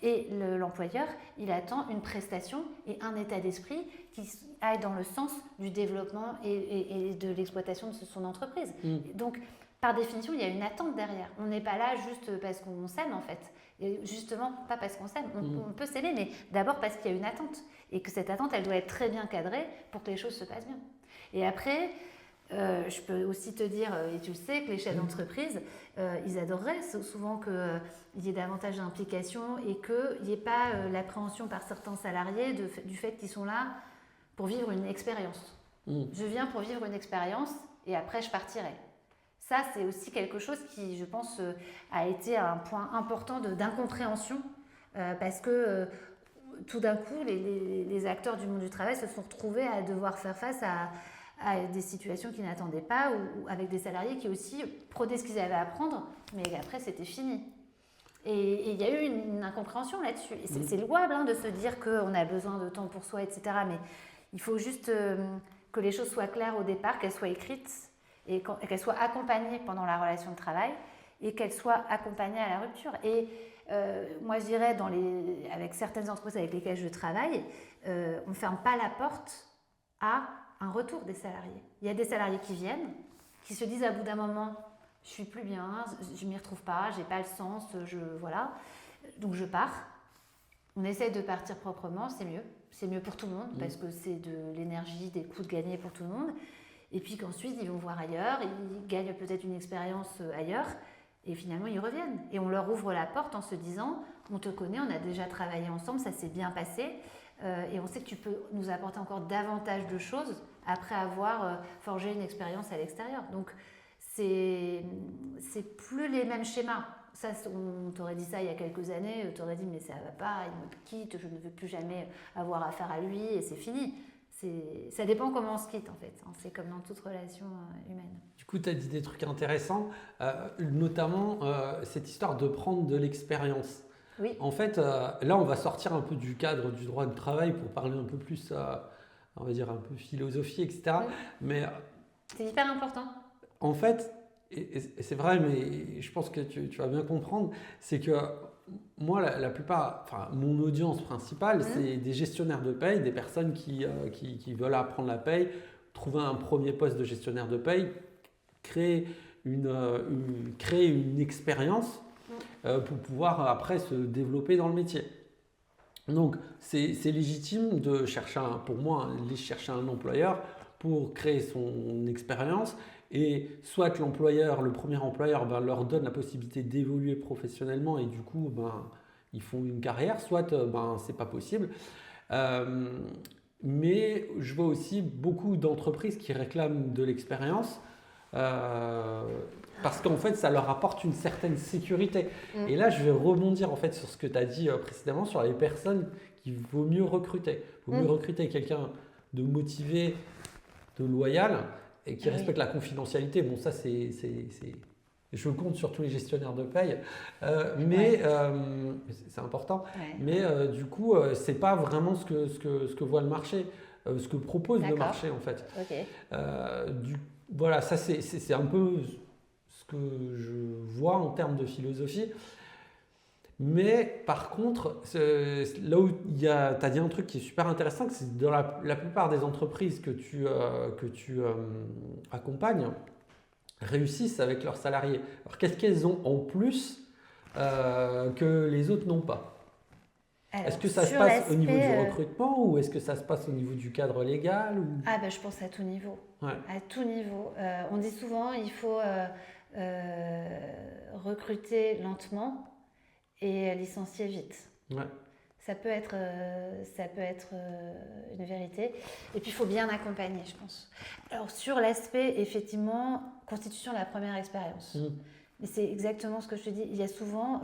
Et l'employeur, il attend une prestation et un état d'esprit qui aille dans le sens du développement et de l'exploitation de son entreprise. Donc, par définition, il y a une attente derrière. On n'est pas là juste parce qu'on s'aime, en fait. Et justement, pas parce qu'on s'aime. On peut s'aimer, mais d'abord parce qu'il y a une attente. Et que cette attente, elle doit être très bien cadrée pour que les choses se passent bien. Et après... je peux aussi te dire, et tu le sais, que les chefs d'entreprise, ils adoreraient souvent qu'il y ait davantage d'implication et qu'il n'y ait pas l'appréhension par certains salariés du fait qu'ils sont là pour vivre une expérience. Je viens pour vivre une expérience et après je partirai. Ça, c'est aussi quelque chose qui, je pense, a été un point important d'incompréhension parce que tout d'un coup, les acteurs du monde du travail se sont retrouvés à devoir faire face à des situations qu'ils n'attendaient pas ou avec des salariés qui aussi prenaient ce qu'ils avaient à apprendre, mais après c'était fini. Et il y a eu une incompréhension là-dessus. Et c'est louable de se dire qu'on a besoin de temps pour soi, etc. Mais il faut juste que les choses soient claires au départ, qu'elles soient écrites et qu'elles soient accompagnées pendant la relation de travail et qu'elles soient accompagnées à la rupture. Et moi je dirais, avec certaines entreprises avec lesquelles je travaille, on ne ferme pas la porte à un retour des salariés. Il y a des salariés qui viennent, qui se disent à bout d'un moment, je suis plus bien, je m'y retrouve pas, j'ai pas le sens, voilà, donc je pars. On essaye de partir proprement, c'est mieux pour tout le monde parce que c'est de l'énergie, des coups de gagner pour tout le monde. Et puis qu'ensuite ils vont voir ailleurs, ils gagnent peut-être une expérience ailleurs et finalement ils reviennent. Et on leur ouvre la porte en se disant, on te connaît, on a déjà travaillé ensemble, ça s'est bien passé. Et on sait que tu peux nous apporter encore davantage de choses après avoir forgé une expérience à l'extérieur. Donc, c'est plus les mêmes schémas. Ça, on t'aurait dit ça il y a quelques années, t'aurais dit mais ça va pas, il me quitte, je ne veux plus jamais avoir affaire à lui et c'est fini. Ça dépend comment on se quitte en fait. C'est comme dans toute relation humaine. Du coup, tu as dit des trucs intéressants, notamment cette histoire de prendre de l'expérience. Oui. En fait, là, on va sortir un peu du cadre du droit du travail pour parler un peu plus, on va dire un peu philosophie, etc. Oui. Mais c'est hyper important. En fait, et c'est vrai, mais je pense que tu vas bien comprendre, c'est que moi, la plupart, enfin, mon audience principale, c'est des gestionnaires de paye, des personnes qui veulent apprendre la paye trouver un premier poste de gestionnaire de paye, créer une expérience pour pouvoir après se développer dans le métier. Donc c'est légitime de chercher pour moi, chercher un employeur pour créer son expérience, et soit le premier employeur leur donne la possibilité d'évoluer professionnellement et du coup ils font une carrière, soit c'est pas possible. Mais je vois aussi beaucoup d'entreprises qui réclament de l'expérience parce qu'en fait ça leur apporte une certaine sécurité. Et là je vais rebondir en fait sur ce que tu as dit précédemment sur les personnes qu'il vaut mieux recruter. Il vaut mieux recruter quelqu'un de motivé, de loyal et qui respecte la confidentialité. Bon, ça je compte sur tous les gestionnaires de paye, mais c'est important. Ouais. Mais du coup, c'est pas vraiment ce que voit le marché, ce que propose le marché en fait. Okay. Voilà, ça c'est un peu ce que je vois en termes de philosophie. Mais par contre, là où tu as dit un truc qui est super intéressant, c'est dans la plupart des entreprises que tu accompagnes réussissent avec leurs salariés. Alors qu'est-ce qu'elles ont en plus que les autres n'ont pas? Est-ce que ça se passe au niveau du recrutement ou est-ce que ça se passe au niveau du cadre légal ou... Je pense à tout niveau. Ouais. À tout niveau. On dit souvent il faut recruter lentement et licencier vite. Ouais. Ça peut être une vérité. Et puis, il faut bien accompagner, je pense. Alors, sur l'aspect, effectivement, constitution de la première expérience. Mais c'est exactement ce que je te dis. Il y a souvent...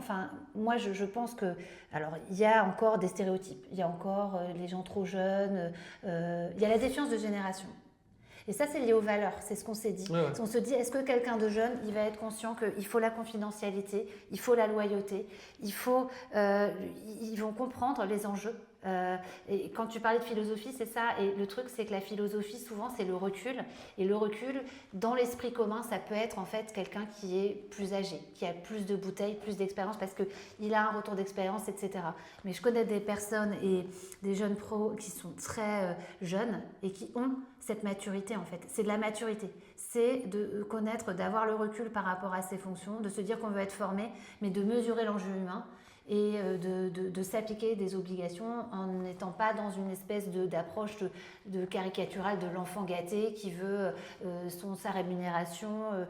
moi, je pense que... Alors, il y a encore des stéréotypes. Il y a encore les gens trop jeunes. Il y a la défiance de génération. Et ça, c'est lié aux valeurs, c'est ce qu'on s'est dit. Ouais. On se dit, est-ce que quelqu'un de jeune, il va être conscient qu'il faut la confidentialité, il faut la loyauté, ils vont comprendre les enjeux. Et quand tu parlais de philosophie, c'est ça. Et le truc, c'est que la philosophie, souvent, c'est le recul. Et le recul, dans l'esprit commun, ça peut être en fait quelqu'un qui est plus âgé, qui a plus de bouteilles, plus d'expérience, parce qu'il a un retour d'expérience, etc. Mais je connais des personnes et des jeunes pros qui sont très jeunes et qui ont cette maturité, en fait. C'est de la maturité. C'est de connaître, d'avoir le recul par rapport à ses fonctions, de se dire qu'on veut être formé, mais de mesurer l'enjeu humain et de s'appliquer des obligations en n'étant pas dans une espèce d'approche de caricaturale de l'enfant gâté qui veut sa rémunération,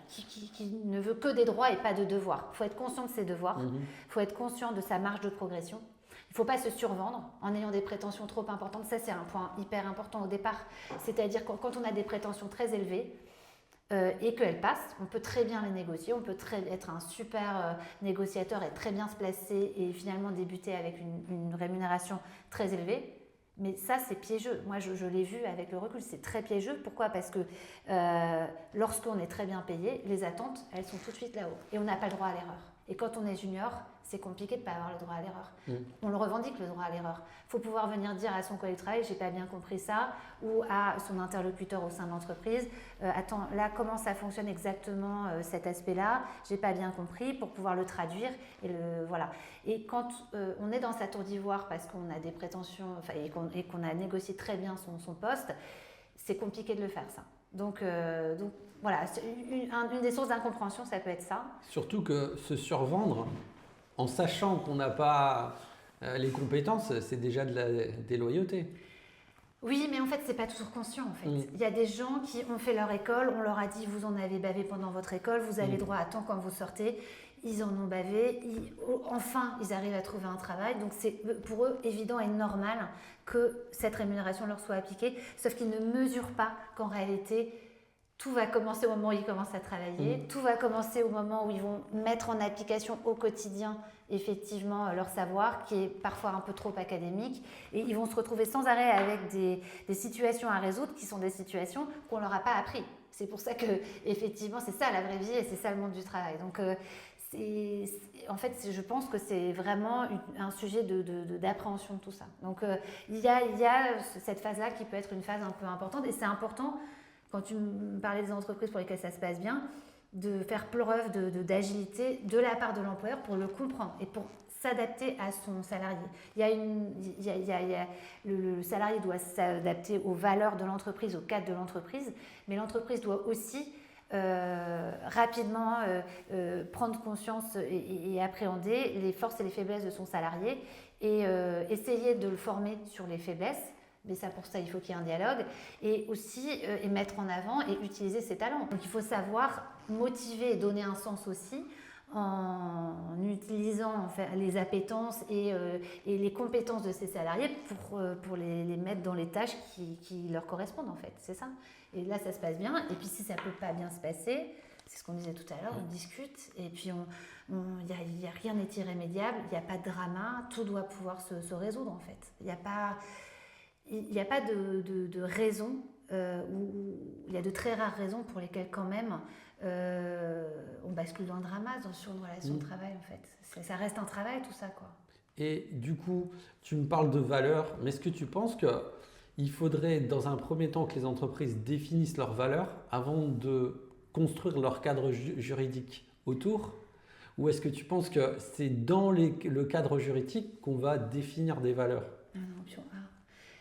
qui ne veut que des droits et pas de devoirs. Il faut être conscient de ses devoirs, il faut être conscient de sa marge de progression. Il ne faut pas se survendre en ayant des prétentions trop importantes. Ça, c'est un point hyper important au départ. C'est-à-dire quand on a des prétentions très élevées, et qu'elles passent, on peut très bien les négocier, on peut être un super négociateur et très bien se placer et finalement débuter avec une rémunération très élevée. Mais ça, c'est piégeux. Moi, je l'ai vu avec le recul, c'est très piégeux. Pourquoi ? Parce que lorsqu'on est très bien payé, les attentes, elles sont tout de suite là-haut. Et on n'a pas le droit à l'erreur. Et quand on est junior, c'est compliqué de ne pas avoir le droit à l'erreur. On le revendique, le droit à l'erreur. Il faut pouvoir venir dire à son collègue de travail, j'ai pas bien compris ça, ou à son interlocuteur au sein de l'entreprise, attends, là, comment ça fonctionne exactement cet aspect-là, j'ai pas bien compris, pour pouvoir le traduire. Voilà. Et quand on est dans sa tour d'ivoire parce qu'on a des prétentions, et qu'on a négocié très bien son poste, c'est compliqué de le faire, ça. Donc voilà, une des sources d'incompréhension, ça peut être ça. Surtout que se survendre en sachant qu'on n'a pas les compétences, c'est déjà de la déloyauté. Oui, mais en fait, c'est pas toujours conscient. En fait, il y a des gens qui ont fait leur école, on leur a dit vous en avez bavé pendant votre école, vous avez droit à temps quand vous sortez. Ils en ont bavé, enfin ils arrivent à trouver un travail, donc c'est pour eux évident et normal que cette rémunération leur soit appliquée, sauf qu'ils ne mesurent pas qu'en réalité tout va commencer au moment où ils commencent à travailler, tout va commencer au moment où ils vont mettre en application au quotidien effectivement leur savoir qui est parfois un peu trop académique, et ils vont se retrouver sans arrêt avec des situations à résoudre qui sont des situations qu'on leur a pas appris. C'est pour ça que effectivement c'est ça la vraie vie et c'est ça le monde du travail. Donc en fait, je pense que c'est vraiment un sujet d'appréhension de tout ça. Donc, il y a cette phase-là qui peut être une phase un peu importante. Et c'est important, quand tu me parlais des entreprises pour lesquelles ça se passe bien, de faire preuve d'agilité de la part de l'employeur pour le comprendre et pour s'adapter à son salarié. Le salarié doit s'adapter aux valeurs de l'entreprise, au cadre de l'entreprise, mais l'entreprise doit aussi rapidement prendre conscience et appréhender les forces et les faiblesses de son salarié et essayer de le former sur les faiblesses. Mais ça, pour ça, il faut qu'il y ait un dialogue et aussi et mettre en avant et utiliser ses talents. Donc, il faut savoir motiver et donner un sens aussi en utilisant en fait, les appétences et les compétences de ses salariés pour les mettre dans les tâches qui leur correspondent en fait. C'est ça. Et là, ça se passe bien. Et puis, si ça ne peut pas bien se passer, c'est ce qu'on disait tout à l'heure, on discute et puis y a rien n'est irrémédiable, il n'y a pas de drama, tout doit pouvoir se résoudre en fait. Il n'y a pas de raison, il y a de très rares raisons pour lesquelles quand même on bascule dans le drama sur une relation de travail en fait. Ça reste un travail tout ça quoi. Et du coup, tu me parles de valeurs, mais est-ce que tu penses qu'il faudrait dans un premier temps que les entreprises définissent leurs valeurs avant de construire leur cadre juridique autour? Ou est-ce que tu penses que c'est dans le cadre juridique qu'on va définir des valeurs? Option A.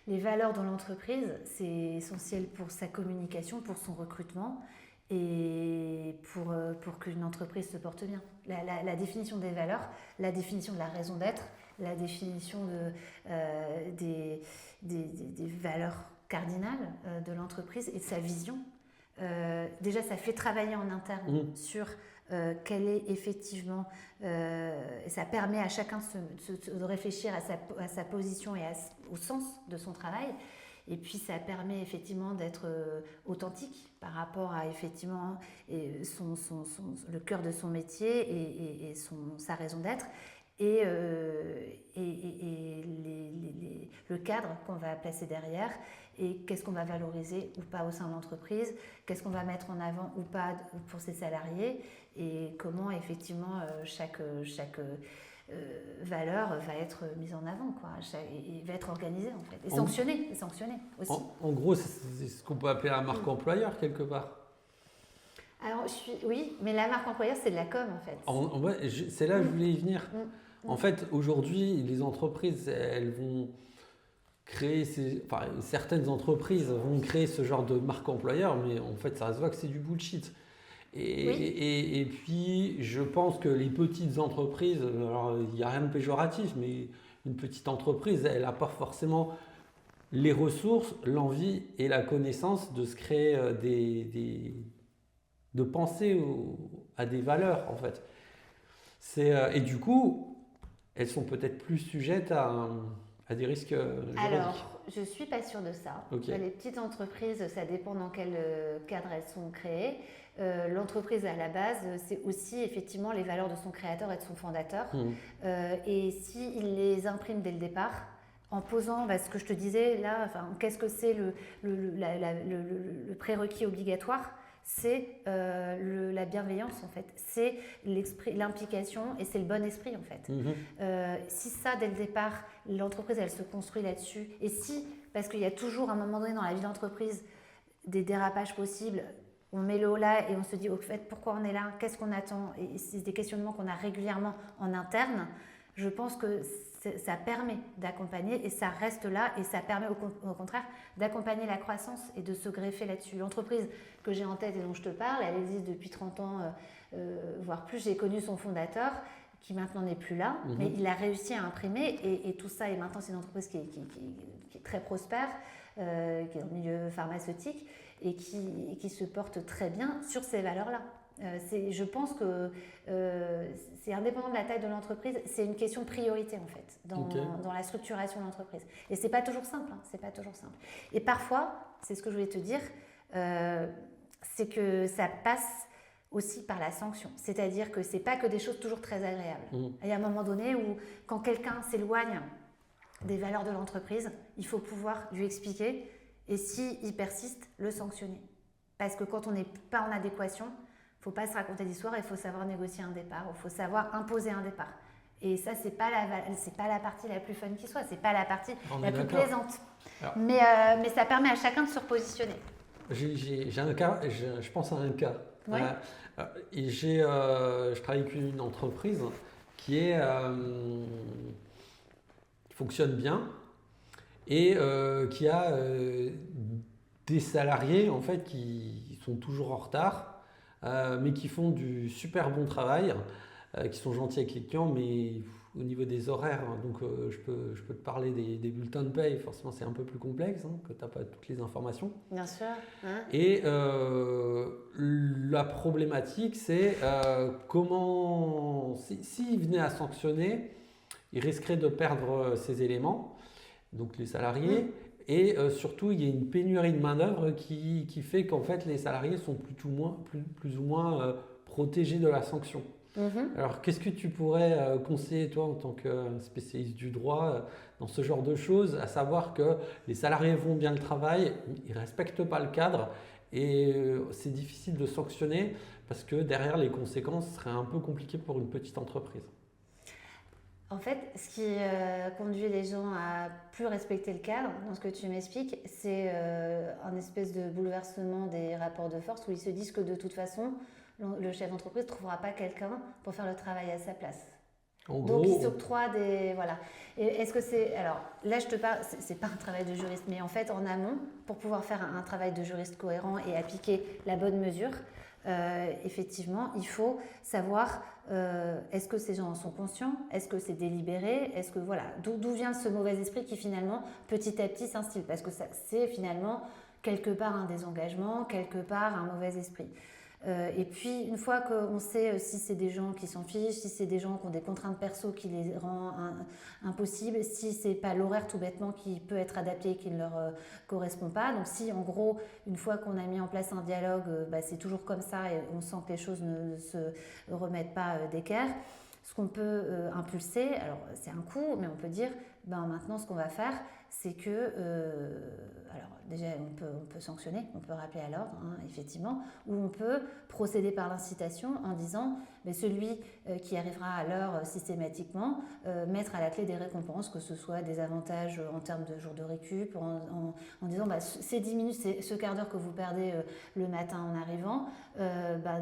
Les valeurs dans l'entreprise, c'est essentiel pour sa communication, pour son recrutement et pour qu'une entreprise se porte bien. La définition des valeurs, la définition de la raison d'être, la définition des valeurs cardinales de l'entreprise et de sa vision. Déjà, ça fait travailler en interne sur quelle est effectivement, ça permet à chacun de réfléchir à sa position et au sens de son travail. Et puis, ça permet effectivement d'être authentique par rapport à effectivement le cœur de son métier et sa raison d'être. Et le cadre qu'on va placer derrière et qu'est-ce qu'on va valoriser ou pas au sein de l'entreprise, qu'est-ce qu'on va mettre en avant ou pas pour ses salariés et comment effectivement chaque valeur va être mise en avant quoi, et va être organisée en fait, et sanctionnée aussi. En gros, c'est ce qu'on peut appeler la marque employeur quelque part. Alors, oui, mais la marque employeur, c'est de la com en fait. C'est là que je voulais y venir. En fait, aujourd'hui, les entreprises, elles vont créer, certaines entreprises vont créer ce genre de marque employeur, mais en fait, ça se voit que c'est du bullshit. Et puis, je pense que les petites entreprises, alors il n'y a rien de péjoratif, mais une petite entreprise, elle n'a pas forcément les ressources, l'envie et la connaissance de se créer de penser à des valeurs, en fait. Et du coup, elles sont peut-être plus sujettes à des risques juridiques. Alors, je ne suis pas sûre de ça. Okay. Les petites entreprises, ça dépend dans quel cadre elles sont créées. L'entreprise, à la base, c'est aussi effectivement les valeurs de son créateur et de son fondateur. Et s'il les imprime dès le départ, en posant ce que je te disais là, qu'est-ce que c'est le prérequis obligatoire ? C'est la bienveillance en fait, c'est l'implication et c'est le bon esprit en fait. Si ça dès le départ, l'entreprise elle se construit là-dessus et parce qu'il y a toujours à un moment donné dans la vie d'entreprise des dérapages possibles, on met le haut là et on se dit au fait pourquoi on est là, qu'est-ce qu'on attend et c'est des questionnements qu'on a régulièrement en interne, je pense que ça permet d'accompagner et ça reste là et ça permet au contraire d'accompagner la croissance et de se greffer là-dessus. L'entreprise que j'ai en tête et dont je te parle, elle existe depuis 30 ans, voire plus. J'ai connu son fondateur qui maintenant n'est plus là, mais il a réussi à imprimer et tout ça. Et maintenant, c'est une entreprise qui est très prospère, qui est dans le milieu pharmaceutique et qui se porte très bien sur ces valeurs-là. Je pense que c'est indépendant de la taille de l'entreprise, c'est une question de priorité en fait dans la structuration de l'entreprise. Et c'est pas toujours simple, c'est pas toujours simple. Et parfois, c'est ce que je voulais te dire, c'est que ça passe aussi par la sanction. C'est-à-dire que c'est pas que des choses toujours très agréables. Il y a un moment donné où quand quelqu'un s'éloigne des valeurs de l'entreprise, il faut pouvoir lui expliquer et s'il persiste, le sanctionner. Parce que quand on n'est pas en adéquation, il ne faut pas se raconter d'histoire, il faut savoir négocier un départ, il faut savoir imposer un départ. Et ça, c'est pas la partie la plus fun qui soit, c'est pas la partie la plus plaisante. Alors, mais ça permet à chacun de se repositionner. J'ai un cas, je pense à un cas. Ouais. Je travaille avec une entreprise qui fonctionne bien et qui a des salariés en fait qui sont toujours en retard, mais qui font du super bon travail, qui sont gentils avec les clients, mais au niveau des horaires, hein, donc je peux te parler des bulletins de paye, forcément c'est un peu plus complexe, hein, que tu n'as pas toutes les informations. Bien sûr. Hein. Et la problématique, c'est comment, s'il venait à sanctionner, il risquerait de perdre ses éléments, donc les salariés, et surtout il y a une pénurie de main-d'œuvre qui fait qu'en fait les salariés sont plus ou moins protégés de la sanction. Alors, qu'est-ce que tu pourrais conseiller, toi, en tant que spécialiste du droit, dans ce genre de choses, à savoir que les salariés font bien le travail, ils ne respectent pas le cadre et c'est difficile de sanctionner parce que derrière, les conséquences seraient un peu compliquées pour une petite entreprise. En fait, ce qui conduit les gens à plus respecter le cadre, dans ce que tu m'expliques, c'est un espèce de bouleversement des rapports de force où ils se disent que de toute façon, le chef d'entreprise ne trouvera pas quelqu'un pour faire le travail à sa place. Donc il s'octroie des... Voilà. Et est-ce que c'est... Alors là, je te parle, c'est pas un travail de juriste, mais en fait, en amont, pour pouvoir faire un travail de juriste cohérent et appliquer la bonne mesure, effectivement, il faut savoir est-ce que ces gens en sont conscients, est-ce que c'est délibéré, est-ce que voilà, d'où vient ce mauvais esprit qui finalement, petit à petit, s'instille, parce que c'est finalement quelque part un désengagement, quelque part un mauvais esprit. Et puis, une fois qu'on sait si c'est des gens qui s'en fichent, si c'est des gens qui ont des contraintes perso qui les rend impossibles, si c'est pas l'horaire tout bêtement qui peut être adapté et qui ne leur correspond pas. Donc, si en gros, une fois qu'on a mis en place un dialogue, c'est toujours comme ça et on sent que les choses ne se remettent pas d'équerre, ce qu'on peut impulser, alors c'est un coup, mais on peut dire, maintenant ce qu'on va faire, c'est que, alors déjà on peut sanctionner, on peut rappeler à l'ordre, hein, effectivement, ou on peut procéder par l'incitation en disant, celui qui arrivera à l'heure systématiquement, mettre à la clé des récompenses, que ce soit des avantages en termes de jours de récup, en disant, ces 10 minutes, ce quart d'heure que vous perdez le matin en arrivant,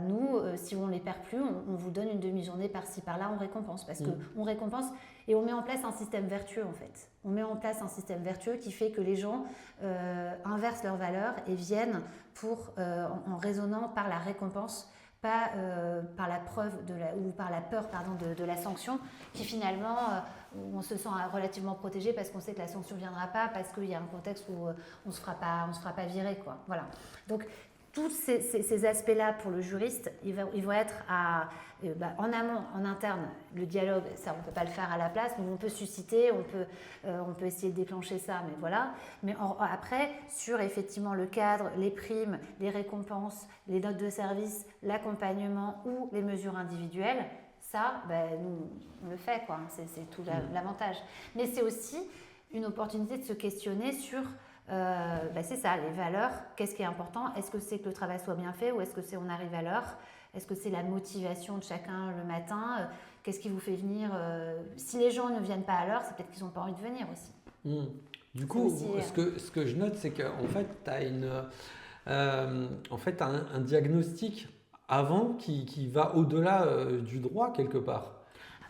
nous, si on ne les perd plus, on vous donne une demi-journée par-ci, par-là, on récompense, parce qu'on récompense et on met en place un système vertueux en fait. On met en place un système vertueux qui fait que les gens inversent leurs valeurs et viennent en raisonnant par la récompense, pas par la preuve ou par la peur de la sanction, qui finalement on se sent relativement protégé parce qu'on sait que la sanction ne viendra pas, parce qu'il y a un contexte où on ne se fera pas virer, quoi. Voilà. Donc tous ces aspects-là pour le juriste, ils vont être en amont, en interne, le dialogue, ça on ne peut pas le faire à la place, mais on peut susciter, on peut essayer de déclencher ça, mais voilà. Mais après, sur effectivement le cadre, les primes, les récompenses, les notes de service, l'accompagnement ou les mesures individuelles, ça, nous, on le fait, quoi. C'est tout l'avantage. Mais c'est aussi une opportunité de se questionner sur... c'est ça, les valeurs, qu'est-ce qui est important? Est-ce que c'est que le travail soit bien fait ou est-ce que c'est on arrive à l'heure? Est-ce que c'est la motivation de chacun le matin? Qu'est-ce qui vous fait venir? Si les gens ne viennent pas à l'heure, c'est peut-être qu'ils n'ont pas envie de venir aussi. Du coup, aussi, ce que je note, c'est qu'en fait, tu as un diagnostic avant qui va au-delà du droit quelque part.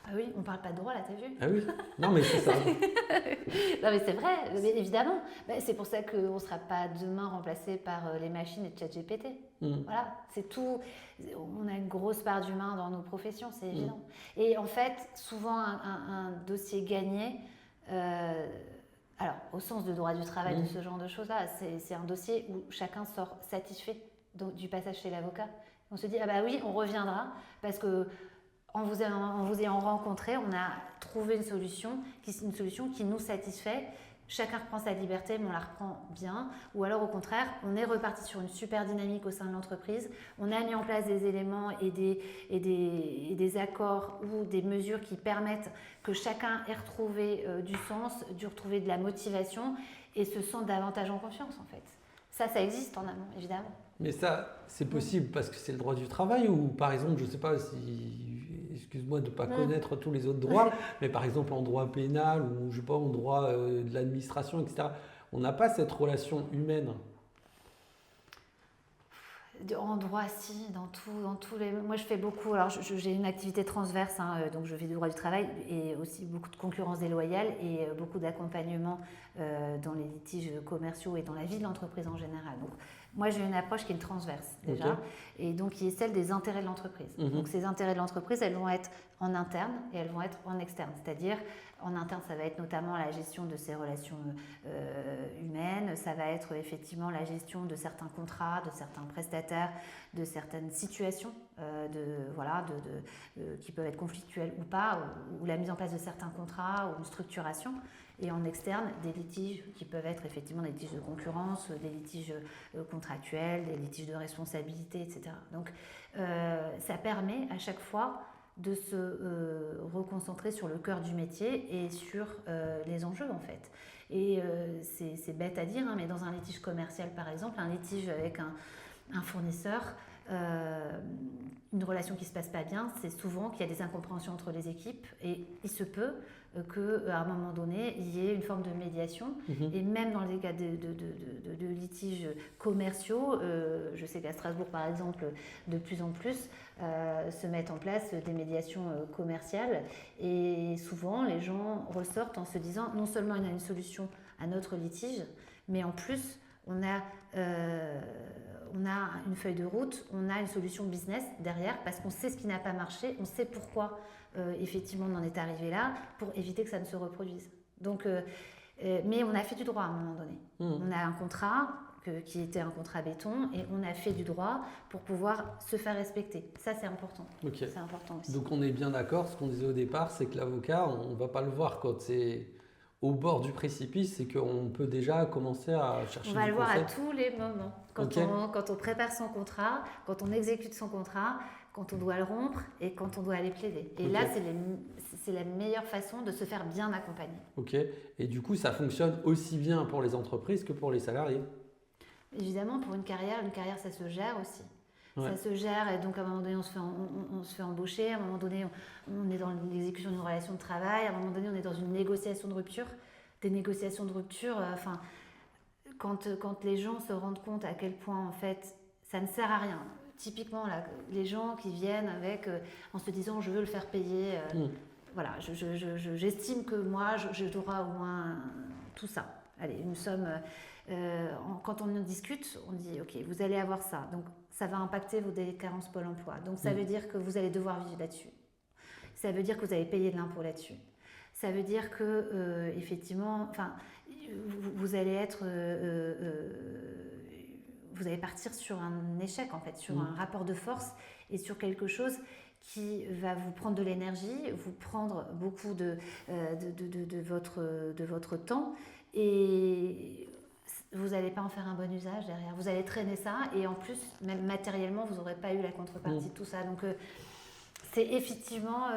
Ah oui, on ne parle pas de droit là, t'as vu? Ah oui, non mais c'est ça. Non mais c'est vrai, évidemment. C'est pour ça qu'on ne sera pas demain remplacé par les machines et ChatGPT. Voilà, c'est tout. On a une grosse part d'humain dans nos professions, c'est évident. Et en fait, souvent un dossier gagné, alors au sens de droit du travail, de ce genre de choses-là, c'est un dossier où chacun sort satisfait du passage chez l'avocat. On se dit, oui, on reviendra parce que en vous ayant rencontré, on a trouvé une solution qui nous satisfait. Chacun reprend sa liberté, mais on la reprend bien. Ou alors, au contraire, on est reparti sur une super dynamique au sein de l'entreprise. On a mis en place des éléments et des accords ou des mesures qui permettent que chacun ait retrouvé du sens, retrouver de la motivation et se sente davantage en confiance, en fait. Ça existe en amont, évidemment. Mais ça, c'est possible parce que c'est le droit du travail ou, par exemple, je ne sais pas si... Excuse-moi de ne pas connaître tous les autres droits, mais par exemple en droit pénal ou je sais pas, en droit de l'administration, etc., on n'a pas cette relation humaine. En droit, si, dans tous les. Moi, je fais beaucoup. Alors, j'ai une activité transverse, hein, donc je fais du droit du travail et aussi beaucoup de concurrence déloyale et beaucoup d'accompagnement dans les litiges commerciaux et dans la vie de l'entreprise en général. Donc, moi, j'ai une approche qui est une transverse déjà, et donc qui est celle des intérêts de l'entreprise. Donc, ces intérêts de l'entreprise, elles vont être en interne et elles vont être en externe. C'est-à-dire, en interne, ça va être notamment la gestion de ses relations humaines, ça va être effectivement la gestion de certains contrats, de certains prestataires, de certaines situations qui peuvent être conflictuelles ou pas, ou la mise en place de certains contrats ou une structuration. Et en externe, des litiges qui peuvent être effectivement des litiges de concurrence, des litiges contractuels, des litiges de responsabilité, etc. Donc ça permet à chaque fois de se reconcentrer sur le cœur du métier et sur les enjeux en fait. Et c'est bête à dire, hein, mais dans un litige commercial par exemple, un litige avec un fournisseur, une relation qui ne se passe pas bien, c'est souvent qu'il y a des incompréhensions entre les équipes et il se peut qu'à un moment donné, il y ait une forme de médiation. Et même dans les cas de litiges commerciaux, je sais qu'à Strasbourg, par exemple, de plus en plus, se mettent en place des médiations commerciales. Et souvent, les gens ressortent en se disant, non seulement il y a une solution à notre litige, mais en plus, on a une feuille de route, on a une solution business derrière parce qu'on sait ce qui n'a pas marché, on sait pourquoi effectivement on en est arrivé là pour éviter que ça ne se reproduise. Donc, mais on a fait du droit à un moment donné. On a un contrat qui était un contrat béton et on a fait du droit pour pouvoir se faire respecter. Ça, c'est important. Okay. C'est important aussi. Donc on est bien d'accord, ce qu'on disait au départ, c'est que l'avocat, on ne va pas le voir quand c'est au bord du précipice, c'est qu'on peut déjà commencer à chercher du conseil. On va le voir à tous les moments. Quand on prépare son contrat, quand on exécute son contrat, quand on doit le rompre et quand on doit aller plaider. Et là, c'est la meilleure façon de se faire bien accompagner. Ok. Et du coup, ça fonctionne aussi bien pour les entreprises que pour les salariés. Évidemment, pour une carrière, ça se gère aussi. Ouais. Ça se gère et donc à un moment donné, on se fait embaucher, à un moment donné, on est dans l'exécution d'une relation de travail, à un moment donné, on est dans une négociation de rupture. Des négociations de rupture, quand les gens se rendent compte à quel point, en fait, ça ne sert à rien. Typiquement, là, les gens qui viennent en se disant « je veux le faire payer », voilà, j'estime que moi, je dois au moins tout ça. Allez, une somme... quand on en discute, on dit « ok, vous allez avoir ça ». Donc, ça va impacter vos délais de carence Pôle emploi. Donc, ça veut dire que vous allez devoir vivre là-dessus. Ça veut dire que vous allez payer de l'impôt là-dessus. Ça veut dire que, effectivement, vous allez être... vous allez partir sur un échec, en fait, sur un rapport de force et sur quelque chose qui va vous prendre de l'énergie, vous prendre beaucoup de votre temps et vous n'allez pas en faire un bon usage derrière. Vous allez traîner ça et en plus, même matériellement, vous n'aurez pas eu la contrepartie de tout ça. Donc, c'est effectivement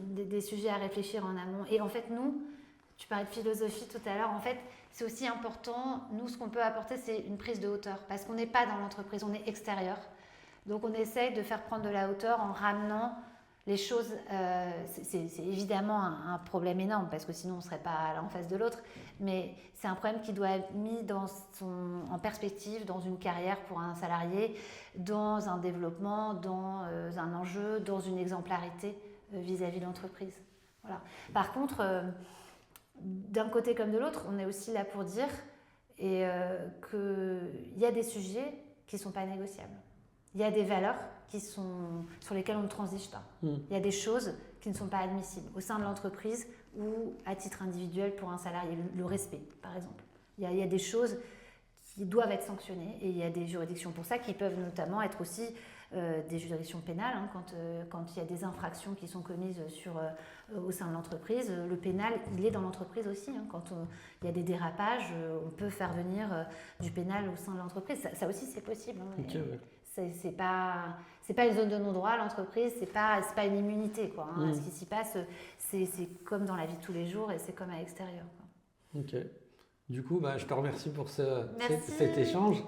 des sujets à réfléchir en amont. Et en fait, nous, tu parlais de philosophie tout à l'heure, en fait, c'est aussi important. Nous, ce qu'on peut apporter, c'est une prise de hauteur parce qu'on n'est pas dans l'entreprise, on est extérieur. Donc, on essaye de faire prendre de la hauteur en ramenant les choses. C'est évidemment un problème énorme parce que sinon, on ne serait pas l'un en face de l'autre. Mais c'est un problème qui doit être mis en perspective dans une carrière pour un salarié, dans un développement, dans un enjeu, dans une exemplarité vis-à-vis de l'entreprise. Voilà. Par contre, d'un côté comme de l'autre, on est aussi là pour dire qu'il y a des sujets qui ne sont pas négociables. Il y a des valeurs sur lesquelles on ne transige pas. Il y a des choses qui ne sont pas admissibles au sein de l'entreprise ou à titre individuel pour un salarié. Le respect, par exemple. Il y a des choses qui doivent être sanctionnées et il y a des juridictions pour ça qui peuvent notamment être aussi des juridictions pénales. Hein, quand il y a des infractions qui sont commises au sein de l'entreprise, le pénal, il est dans l'entreprise aussi. Hein, quand il y a des dérapages, on peut faire venir du pénal au sein de l'entreprise. Ça aussi, c'est possible. Hein, okay, ouais. C'est pas une zone de non-droit, l'entreprise, c'est pas une immunité, quoi. Hein. Ce qui s'y passe, c'est comme dans la vie de tous les jours et c'est comme à l'extérieur, quoi. Ok. Du coup, je te remercie pour cet échange.